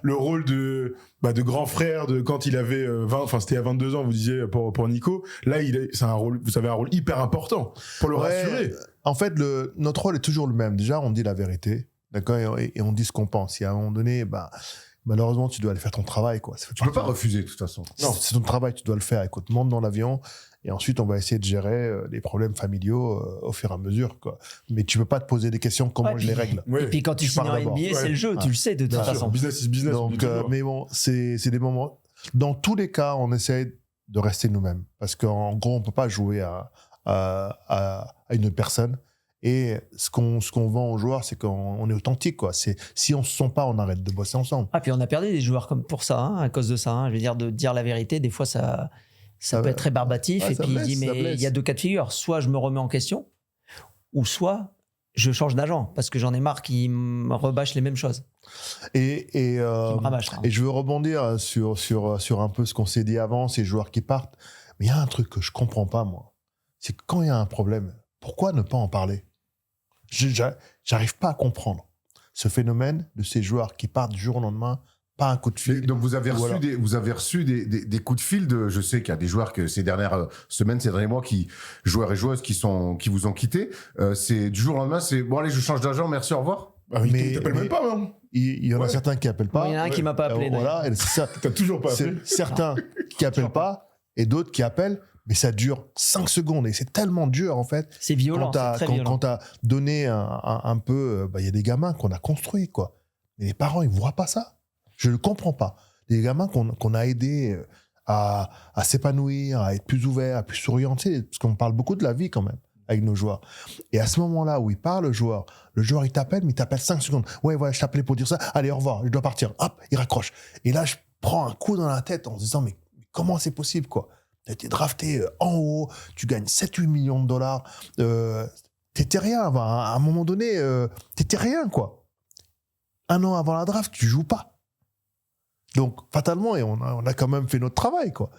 le rôle de grand frère de quand il avait 20, enfin c'était à 22 ans, vous disiez pour Nico. Là, vous avez un rôle hyper important pour le rassurer. En fait, notre rôle est toujours le même. Déjà, on dit la vérité, d'accord, et on dit ce qu'on pense. Et à un moment donné, malheureusement, tu dois aller faire ton travail, quoi. Tu peux pas refuser, de toute façon. Non, c'est ton travail, tu dois le faire. Écoute, monte dans l'avion et ensuite, on va essayer de gérer les problèmes familiaux au fur et à mesure, quoi. Mais tu peux pas te poser des questions comment je les règle. Et puis quand tu signes en NBA, c'est le jeu, tu le sais de toute façon. Business is business. Donc, mais bon, c'est des moments. Dans tous les cas, on essaie de rester nous-mêmes parce qu'en gros, on peut pas jouer à une autre personne. Et ce qu'on vend aux joueurs, c'est qu'on est authentique, quoi. Si on se sent pas, on arrête de bosser ensemble. Ah, puis on a perdu des joueurs comme pour ça, à cause de ça. Je veux dire, de dire la vérité, des fois, ça peut être rébarbatif. Et puis il dit, mais il y a deux cas de figure. Soit je me remets en question, ou soit je change d'agent, parce que j'en ai marre qu'il me rebâche les mêmes choses. Et je veux rebondir sur un peu ce qu'on s'est dit avant, ces joueurs qui partent. Mais il y a un truc que je comprends pas, moi. C'est que quand il y a un problème, pourquoi ne pas en parler? J'arrive pas à comprendre ce phénomène de ces joueurs qui partent du jour au lendemain, pas un coup de fil. Et donc vous avez reçu des coups de fil de, je sais qu'il y a des joueurs que ces dernières semaines, ces derniers mois, joueurs et joueuses qui vous ont quitté. C'est du jour au lendemain, c'est bon allez, je change d'agent, merci, au revoir. Mais t'appelles même pas, non? Il y en a certains qui appellent pas. Il y en a un qui m'a pas appelé. Voilà, t'as toujours pas appelé. Certains qui appellent pas et d'autres qui appellent. Mais ça dure 5 secondes et c'est tellement dur en fait. C'est violent, c'est très violent. Quand t'as donné un peu, il y a des gamins qu'on a construits, quoi. Mais les parents, ils voient pas ça. Je ne comprends pas. Des gamins qu'on a aidés à s'épanouir, à être plus ouverts, à plus souriants, parce qu'on parle beaucoup de la vie quand même avec nos joueurs. Et à ce moment-là où il part, le joueur, il t'appelle, mais il t'appelle 5 secondes. Ouais, voilà, je t'appelais pour dire ça. Allez, au revoir, je dois partir. Hop, il raccroche. Et là, je prends un coup dans la tête en se disant, mais comment c'est possible, quoi? Tu as été drafté en haut, tu gagnes 7-8 millions de dollars. T'étais rien. À un moment donné, t'étais rien, quoi. Un an avant la draft, tu joues pas. Donc, fatalement, et on a quand même fait notre travail, quoi.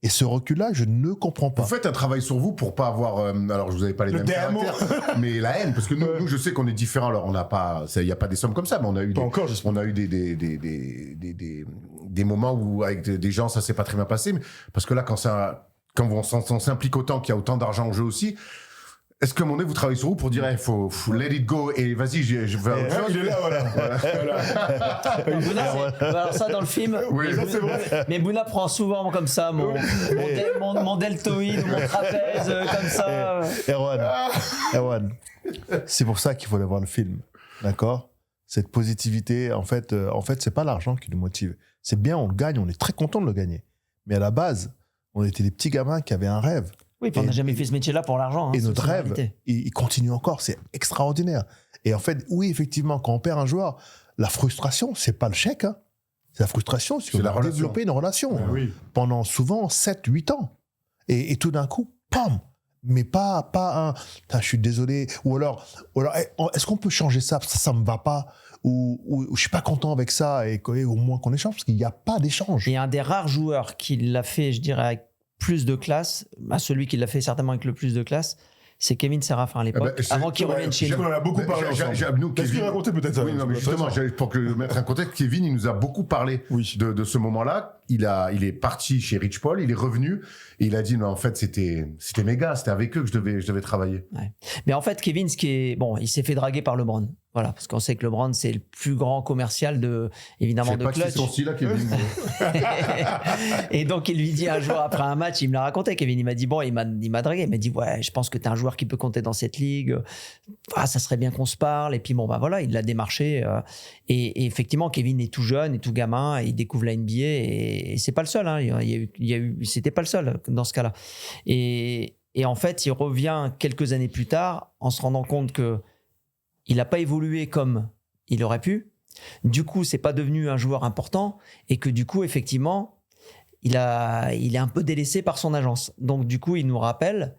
Et ce recul-là, je ne comprends pas. Vous faites un travail sur vous pour pas avoir, alors je vous avais pas les mêmes caractères, mais la haine, parce que nous, je sais qu'on est différents. Alors on n'a pas, il y a pas des sommes comme ça, mais on a eu des moments où avec des gens ça s'est pas très bien passé, mais parce que là quand on s'implique autant, qu'il y a autant d'argent en jeu aussi. Est-ce que, à un moment donné, vous travaillez sur vous pour dire, il faut let it go et vas-y, je vais à autre chose. Il est là, voilà. Alors ça, dans le film, Oui, c'est vrai. mais Bouna prend souvent comme ça mon deltoïde, mon trapèze, comme ça. Erwan, c'est pour ça qu'il faut aller voir le film, d'accord? Cette positivité, en fait, c'est pas l'argent qui nous motive. C'est bien, on le gagne, on est très content de le gagner. Mais à la base, on était des petits gamins qui avaient un rêve. Oui, puis on n'a jamais fait ce métier-là pour l'argent. Hein, et notre rêve, il continue encore, c'est extraordinaire. Et en fait, oui, effectivement, quand on perd un joueur, la frustration, c'est pas le chèque, hein. C'est la frustration, c'est qu'on a développé une relation pendant souvent 7-8 ans. Et tout d'un coup, pam! Mais pas un « je suis désolé » ou alors est-ce qu'on peut changer ça parce que ça me va pas ou je suis pas content avec ça et au moins qu'on échange parce qu'il n'y a pas d'échange. Et un des rares joueurs qui l'a fait, je dirais, avec plus de classe, celui qui l'a fait certainement avec le plus de classe, c'est Kevin Séraphin à l'époque, avant qu'il revienne chez nous. On en a beaucoup parlé ensemble. Qu'est-ce qu'il racontait peut-être ça? Oui, non, mais justement, pour mettre un contexte, Kevin, il nous a beaucoup parlé de ce moment-là. Il est parti chez Rich Paul, il est revenu et il a dit non, en fait c'était mes gars, c'était avec eux que je devais travailler. Ouais. Mais en fait, Kevin, il s'est fait draguer par LeBron. Voilà, parce qu'on sait que LeBron, c'est le plus grand commercial évidemment de clutch. C'est son style là, Kevin. Et donc, il lui dit un jour après un match, il me l'a raconté, Kevin, il m'a dit, il m'a dragué, il m'a dit, ouais, je pense que t'es un joueur qui peut compter dans cette ligue, ça serait bien qu'on se parle. Et puis voilà, il l'a démarché. Et effectivement, Kevin est tout jeune, est tout gamin, et il découvre la NBA, et c'est pas le seul, hein. C'était pas le seul dans ce cas-là. Et en fait, il revient quelques années plus tard en se rendant compte que il n'a pas évolué comme il aurait pu. Du coup, c'est pas devenu un joueur important et que du coup, effectivement, il est un peu délaissé par son agence. Donc, du coup, il nous rappelle,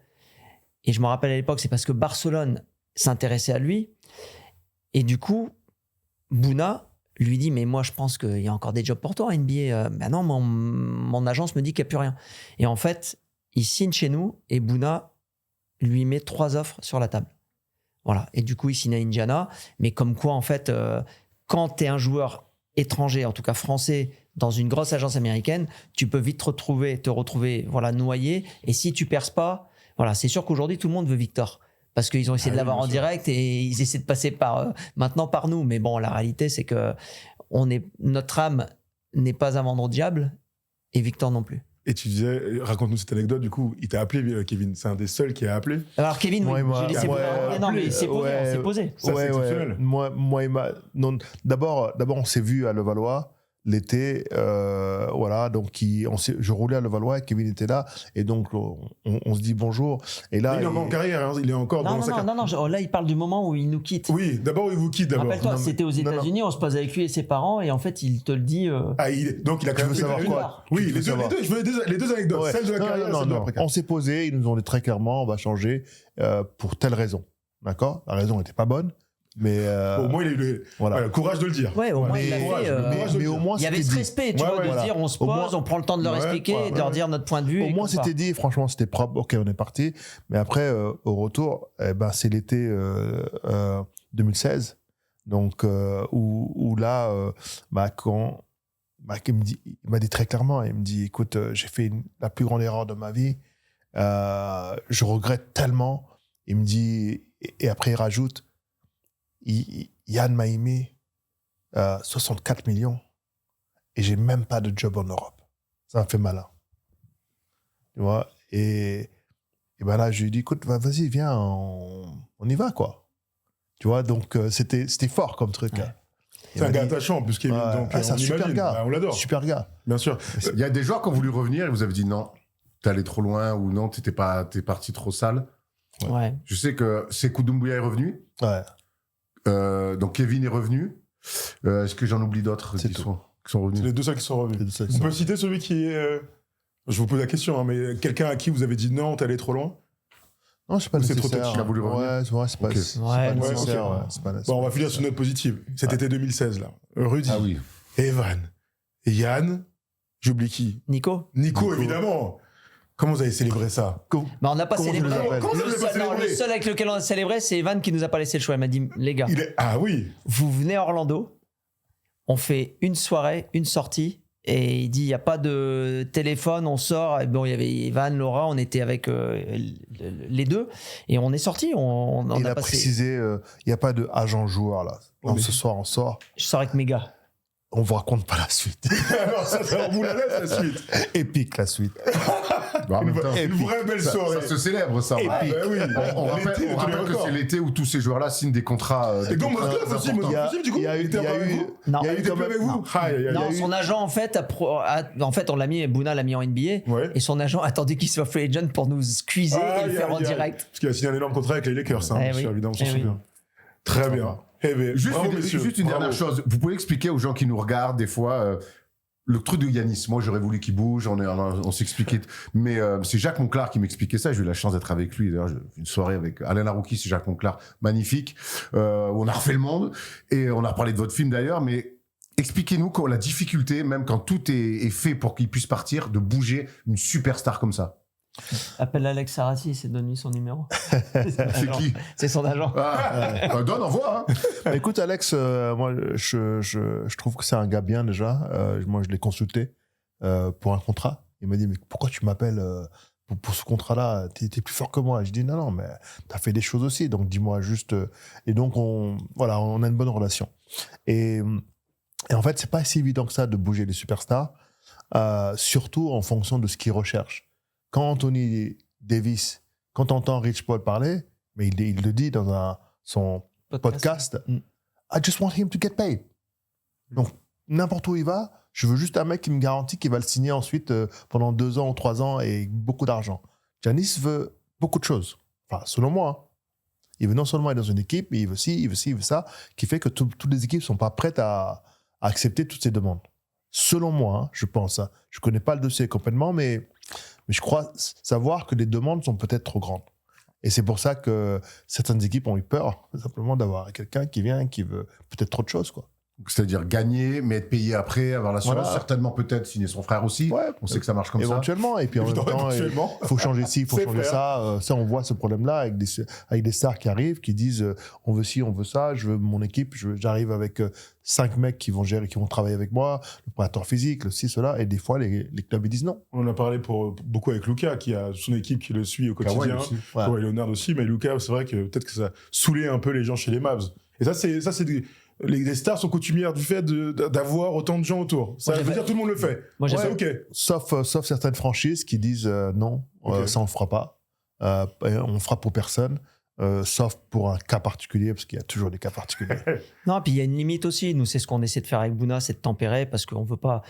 et je me rappelle à l'époque, c'est parce que Barcelone s'intéressait à lui. Et du coup, Bouna lui dit, mais moi, je pense qu'il y a encore des jobs pour toi à NBA. Ben non, mon agence me dit qu'il n'y a plus rien. Et en fait, il signe chez nous et Bouna lui met 3 offres sur la table. Voilà. Et du coup, il signe à Indiana. Mais comme quoi, en fait, quand tu es un joueur étranger, en tout cas français, dans une grosse agence américaine, tu peux vite te retrouver noyé. Et si tu perces pas, c'est sûr qu'aujourd'hui, tout le monde veut Victor. Parce qu'ils ont essayé de l'avoir en direct et ils essaient de passer maintenant par nous. Mais bon, la réalité, c'est que notre âme n'est pas à vendre au diable et Victor non plus. Et tu disais, raconte-nous cette anecdote, du coup, il t'a appelé, Kevin. C'est un des seuls qui a appelé. Alors, Kevin, j'ai laissé non, mais il s'est posé, on s'est posé. Ça, c'est exceptionnel. Moi, il m'a. Non, d'abord, on s'est vu à Levallois l'été, donc je roulais à Levallois, Kevin était là, et donc on se dit bonjour. Et là, il est en carrière, hein, il est encore dans sa carrière. Non, là il parle du moment où il nous quitte. Oui, d'abord il vous quitte. Rappelle-toi, c'était aux États-Unis, on se pose avec lui et ses parents, et en fait il te le dit. Donc il a quand même savoir quoi. Oui, les deux anecdotes, celle de la carrière, celle de l'après-carrière. On s'est posé, ils nous ont dit très clairement, on va changer pour telle raison. D'accord ? La raison n'était pas bonne. Mais au moins, il a eu le courage de le dire. Ouais, au moins, il l'a fait. Mais au moins, il y avait ce respect, tu vois, de dire on se pose, on prend le temps de leur expliquer, de leur dire notre point de vue. Au moins, c'était dit, franchement, c'était propre. Ok, on est parti. Mais après, au retour, c'est l'été 2016. Donc, où là, il m'a dit très clairement, il me dit, écoute, j'ai fait la plus grande erreur de ma vie. Je regrette tellement. Il me dit, et après, il rajoute, Yann m'a aimé 64 millions et j'ai même pas de job en Europe. Ça m'a fait malin. Tu vois, et ben là, je lui ai dit, écoute, vas-y, viens, on y va, quoi. Tu vois, donc c'était fort comme truc. Ouais. C'est un gars attachant, en plus, Kevin. C'est un super gars. On l'adore. Super gars. Bien sûr. Il y a des joueurs qui ont voulu revenir et vous avez dit non, t'es allé trop loin ou non, t'es parti trop sale. Ouais. Je sais que Sekou Doumbouya est revenu. Ouais. Donc Kevin est revenu. Est-ce que j'en oublie d'autres C'est qui tout. sont revenus? C'est les deux seuls qui sont revenus. C'est de ça que On ça- peut citer celui qui est. Je vous pose la question, hein, mais quelqu'un à qui vous avez dit non, t'es allé trop loin. Non, c'est pas C'est trop nécessaire. touchy, il a voulu revenir. Ouais, c'est pas, Ok. c'est pas Ouais, nécessaire. ok. Ouais, c'est pas Bon, on va nécessaire. finir sur une note positive. Cet été 2016, là. Rudy, Ah oui. Evan, Yann, j'oublie qui Nico Nico, évidemment. Comment vous avez célébré ça bah, on n'a pas Comment tu célébré. les appelles Comment ça, Le vous avez pas seul, non, célébré le seul avec lequel on a célébré, c'est Evan qui nous a pas laissé le choix. Il m'a dit, les gars, Ah oui. vous venez à Orlando, on fait une soirée, une sortie, et il dit, il n'y a pas de téléphone, on sort. Et bon, il y avait Evan, Laura, on était avec les deux, et on est sortis. On Il a a passé. précisé, il n'y a pas de agent joueur là. Non, mais- ce soir, on sort. Je sors avec mes gars. On vous raconte pas la suite. Alors ça on vous la laisse, la suite. Épique la suite. Bah, en même temps, Une vraie belle soirée. ça se célèbre, ça. Ah, bah oui. On rappelle, L'été de on tous les rappelle que records. c'est l'été où tous ces joueurs-là signent des contrats. Et donc, Moscov aussi, importants. Moscov, du coup, Il y a eu- il était il y a avec eu- vous Non. il y a Il eu était quand plus même- avec vous non. Aïe, aïe, aïe. Non, son agent, en fait, en fait, on l'a mis en NBA. Ouais. Et son agent attendait qu'il soit free agent pour nous squeezer et Aïe, le faire aïe, en aïe. direct. Parce qu'il a signé un énorme contrat avec les Lakers, hein, Eh bien sûr, oui. évidemment, on s'en Eh oui. souvient. Très bien. Eh bien, Juste, bravo, une, messieurs. juste une Bravo. dernière chose. Vous pouvez expliquer aux gens qui nous regardent des fois le truc de Yanis. Moi, j'aurais voulu qu'il bouge. On s'expliquait. Mais c'est Jacques Monclar qui m'expliquait ça. J'ai eu la chance d'être avec lui. D'ailleurs, j'ai fait une soirée avec Alain Larouki, c'est Jacques Monclar, magnifique. Où on a refait le monde et on a reparlé de votre film d'ailleurs. Mais expliquez-nous la difficulté, même quand tout est fait pour qu'il puisse partir, de bouger une superstar comme ça. Appelle Alex Sarati, c'est donne-lui son numéro. C'est qui? C'est son agent. Donne, envoie. Hein. Bah, écoute, Alex, moi, je trouve que c'est un gars bien déjà. Moi, je l'ai consulté pour un contrat. Il m'a dit, mais pourquoi tu m'appelles pour ce contrat-là? T'es plus fort que moi. Et je dis, non, mais t'as fait des choses aussi. Donc, dis-moi juste. Et donc, on a une bonne relation. Et en fait, c'est pas si évident que ça de bouger les superstars, surtout en fonction de ce qu'ils recherchent. Quand Anthony Davis, quand on entend Rich Paul parler, mais il le dit dans son podcast, Mm. I just want him to get paid. Donc, n'importe où il va, je veux juste un mec qui me garantit qu'il va le signer ensuite pendant 2 ans ou 3 ans et beaucoup d'argent. Giannis veut beaucoup de choses. Enfin, selon moi. Hein. Il veut non seulement être dans une équipe, mais il veut ci, il veut ci, il veut ça, qui fait que toutes les équipes ne sont pas prêtes à accepter toutes ces demandes. Selon moi, hein, je pense. Hein. Je ne connais pas le dossier complètement, mais je crois savoir que les demandes sont peut-être trop grandes. Et c'est pour ça que certaines équipes ont eu peur, simplement d'avoir quelqu'un qui vient, qui veut peut-être trop de choses, quoi. C'est-à-dire gagner, mais être payé après, avoir l'assurance, Voilà. certainement peut-être signer son frère aussi. Ouais, On sait que ça marche comme ça. éventuellement. Et puis en même temps, Éventuellement. il faut changer ci, il faut C'est changer frère. ça. Ça, on voit ce problème-là avec des stars qui arrivent, qui disent on veut ci, on veut ça, je veux mon équipe, j'arrive avec 5 mecs qui vont gérer, qui vont travailler avec moi, le préparateur physique, le ci, cela. Et des fois, les clubs, ils disent non. On en a parlé beaucoup avec Lucas, qui a son équipe qui le suit au Kawhi quotidien. aussi. Ouais. Ouais, Leonard aussi, mais Lucas, c'est vrai que peut-être que ça saoulait un peu les gens chez les Mavs. Et ça, c'est les stars sont coutumières du fait d'avoir autant de gens autour. Ça Moi, j'ai veut fait- dire tout le monde le fait. Moi, j'ai Ouais, fait- ok. Sauf certaines franchises qui disent non, Ok. ça, on ne le fera pas. On ne fera pour personne. Sauf pour un cas particulier, parce qu'il y a toujours des cas particuliers. Non, puis il y a une limite aussi. Nous, c'est ce qu'on essaie de faire avec Bouna, c'est de tempérer parce qu'on veut pas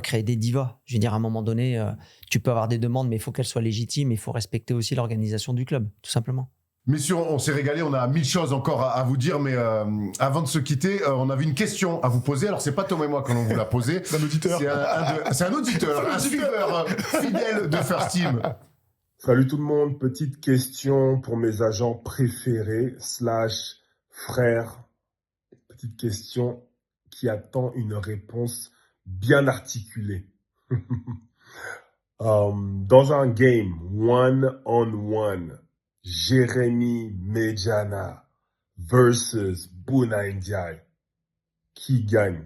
créer des divas. Je veux dire, à un moment donné, tu peux avoir des demandes, mais il faut qu'elles soient légitimes. Il faut respecter aussi l'organisation du club, tout simplement. Messieurs, on s'est régalé, on a 1000 choses encore à vous dire, mais avant de se quitter, on avait une question à vous poser. Alors, c'est pas Tom et moi qu'on vous l'a posée. C'est un auditeur. C'est un auditeur, un suiveur fidèle de First Team. Salut tout le monde, petite question pour mes agents préférés / frères. Petite question qui attend une réponse bien articulée. Dans un game one-on-one, Jérémy Medjana versus Bouna Ndiaye, qui gagne?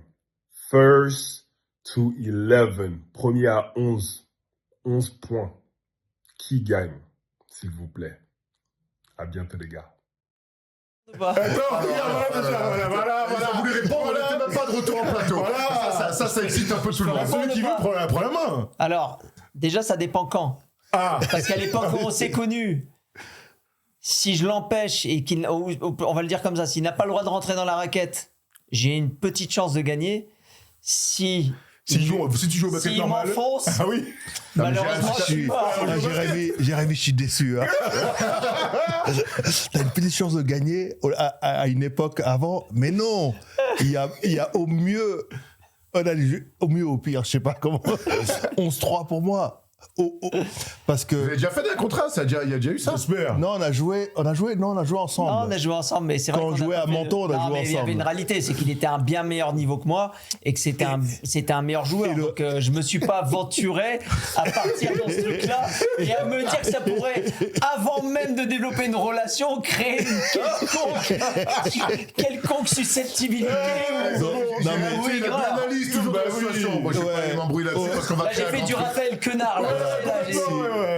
First to 11, premier à 11 points. Qui gagne, s'il vous plaît? À bientôt, les gars. Attends, regarde, voilà. Ils ont voulu répondre, on n'était même pas de retour en plateau. Voilà. Ça excite un peu tout le monde. Celui qui veut prend la main. Alors, déjà, ça dépend quand. Ah, Parce qu'à l'époque où on s'est connus, si je l'empêche et on va le dire comme ça, s'il n'a pas le droit de rentrer dans la raquette, j'ai une petite chance de gagner. Si Si tu joues au basket S'il normal. m'enfonce, Ah oui. malheureusement, je suis mort. Jérémy, je suis déçu. Hein. T'as une petite chance de gagner à une époque avant, mais non. Il y a au mieux, au mieux, au pire, je sais pas comment. 11-3 pour moi. Parce que. Vous avez déjà fait des contrats, il y a déjà eu ça. J'espère. Non, on a joué ensemble. Non, on a joué ensemble, mais c'est vrai Quand on qu'on a jouait pas à fait- Menton, on a Non, joué mais il y avait ensemble. une réalité, c'est qu'il était à un bien meilleur niveau que moi et que c'était un meilleur joueur. Donc je me suis pas aventuré à partir dans ce truc-là et à me dire que ça pourrait, avant même de développer une relation, créer une quelconque susceptibilité. Non, mais mais oui, la grave. analyse toujours de la situation. Moi, je vais pas aller m'embrouiller là-dessus parce qu'on va Là, j'ai créer fait un du grand truc. Raphaël Quenard. Là,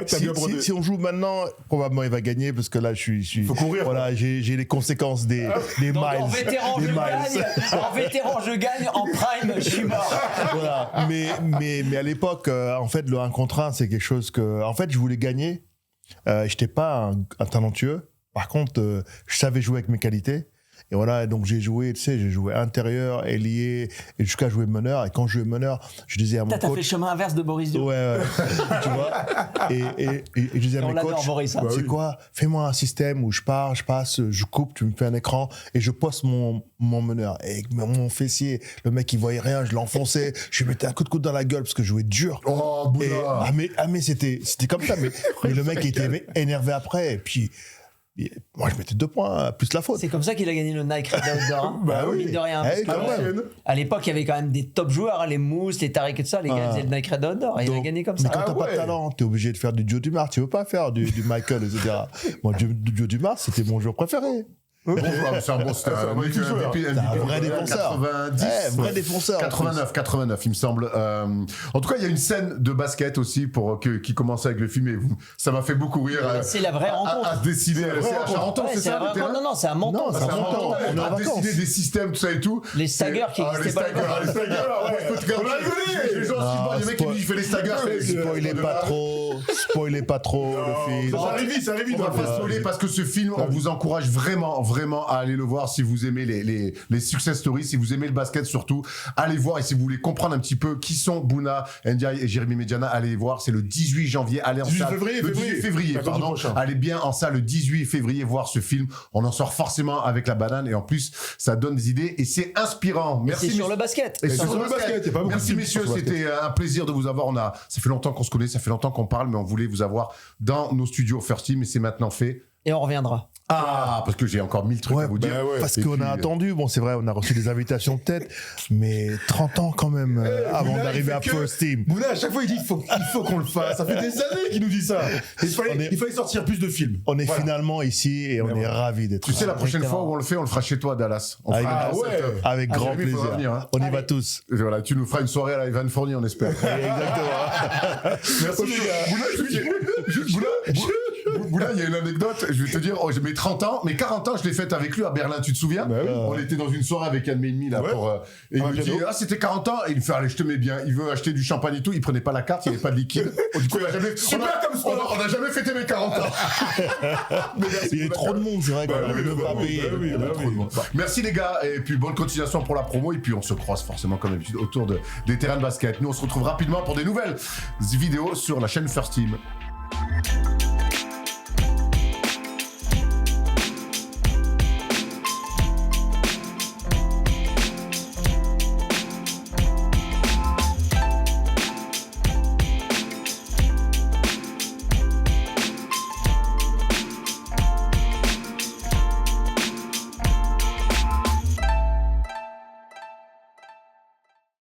T'as bien brodé. Si on joue maintenant, probablement il va gagner parce que là, je suis. Faut courir, Voilà, j'ai les conséquences des miles. Donc, en vétéran, des je miles. gagne. En vétéran, je gagne. En prime, je suis mort. Voilà. Mais à l'époque, en fait, le 1 contre 1, c'est quelque chose que. En fait, je voulais gagner. J'étais pas un talentueux. Par contre, je savais jouer avec mes qualités. Et voilà, donc j'ai joué intérieur, ailier, et jusqu'à jouer meneur. Et quand je jouais meneur, je disais à mon T'as fait le coach. chemin inverse de Boris Dio. Ouais. Tu vois. Et je disais à On mes l'adore, coachs, Boris. Hein. c'est quoi? Fais-moi un système où je pars, je passe, je coupe, tu me fais un écran et je poste mon meneur. Et mon fessier, le mec il voyait rien, je l'enfonçais, je lui mettais un coup de coude dans la gueule parce que je jouais dur. Oh, Et, Bouna. mais c'était comme ça. Mais le mec était énervé après. Et puis moi je mettais 2 points plus la faute. C'est comme ça qu'il a gagné le Nike Red d'or. Hein. Bah oui. Mine de rien. Eh, Parce que, quand même. à l'époque, il y avait quand même des top joueurs, hein, les Mousse, les Tariq et tout ça. Les gars faisaient le Nike Red d'or et il a Donc, gagné comme Mais ça. quand t'as pas de talent, t'es obligé de faire du Joe Dumars. Tu veux pas faire du Michael, etc. Moi, Joe Dumars, c'était mon joueur préféré. Bon joueur, c'est un bon, c'était un vrai joueur. MVP, un vrai défenseur. 90. Vrai défenseur. 89, il me semble. En tout cas, il y a une scène de basket aussi qui commençait avec le film et ça m'a fait beaucoup rire. C'est la vraie rencontre. À se décider. C'est à Charenton, Ouais, c'est c'est la ça vraie le terrain rencontre. Non, c'est à Menton. Non, c'est à Menton. On est en à vacances. décider des systèmes, tout ça et tout. Les staggers qui les existaient pas. staggers, les staggers, ouais. On a rigolé. Les gens, les mecs qui me disent, je fais les staggers. Spoilez pas trop le film. Ça arrive vite. On va pas spoiler parce que ce film, on vous encourage vraiment à aller le voir si vous aimez les success stories, si vous aimez le basket surtout, allez voir. Et si vous voulez comprendre un petit peu qui sont Bouna Ndiaye et Jérémy Medjana, allez voir. C'est le 18 janvier. Allez en 18 salle. février, Le 18 février, Mercredi pardon. prochain. Allez bien en salle le 18 février voir ce film. On en sort forcément avec la banane et en plus, ça donne des idées et c'est inspirant. Merci. C'est sur le basket. Et c'est sur sur le le basket, basket. y a pas beaucoup Merci de films messieurs, sur le basket. c'était un plaisir de vous avoir. Ça fait longtemps qu'on se connaît, ça fait longtemps qu'on parle, mais on voulait vous avoir dans nos studios First Team et c'est maintenant fait. Et on reviendra. Ah, parce que j'ai encore 1000 trucs à vous dire. ouais. Parce Et qu'on puis, a attendu, bon c'est vrai, on a reçu des invitations peut-être, mais 30 ans quand même avant Bouna, il d'arriver fait à que- First Team. Bouna, à chaque fois, il dit il faut qu'on le fasse. Ça fait des années qu'il nous dit ça. Il fallait sortir plus de films. On est Voilà. finalement ici et on est ravis d'être Tu sais, la là. prochaine Exactement. fois où on le fait, on le fera chez toi à Dallas. On Avec- fera Ah ouais. Avec grand Jérémy, faudra plaisir. venir, hein. On y Allez. va tous. Et voilà, tu nous feras une soirée à la Evan Fournier, on espère. Exactement. Merci les gars. Bouna, il y a une anecdote, je vais te dire, mes 30 ans, mes 40 ans, je l'ai faite avec lui à Berlin, tu te souviens? Bah oui. On était dans une soirée avec Anne Mémi, là, Ouais. et il Un me dit, piano. c'était 40 ans, et il me fait, allez, je te mets bien, il veut acheter du champagne et tout, il prenait pas la carte, il n'y avait pas de liquide. Du coup, on a jamais fêté mes 40 ans. Mais merci, Il y a Bouna. trop de monde, c'est vrai qu'on Bah a oui, même bah pas oui, payé. bah oui, bah Trop de monde. Merci les gars, et puis bonne continuation pour la promo, et puis on se croise forcément comme d'habitude autour des terrains de basket. Nous on se retrouve rapidement pour des nouvelles vidéos sur la chaîne First Team.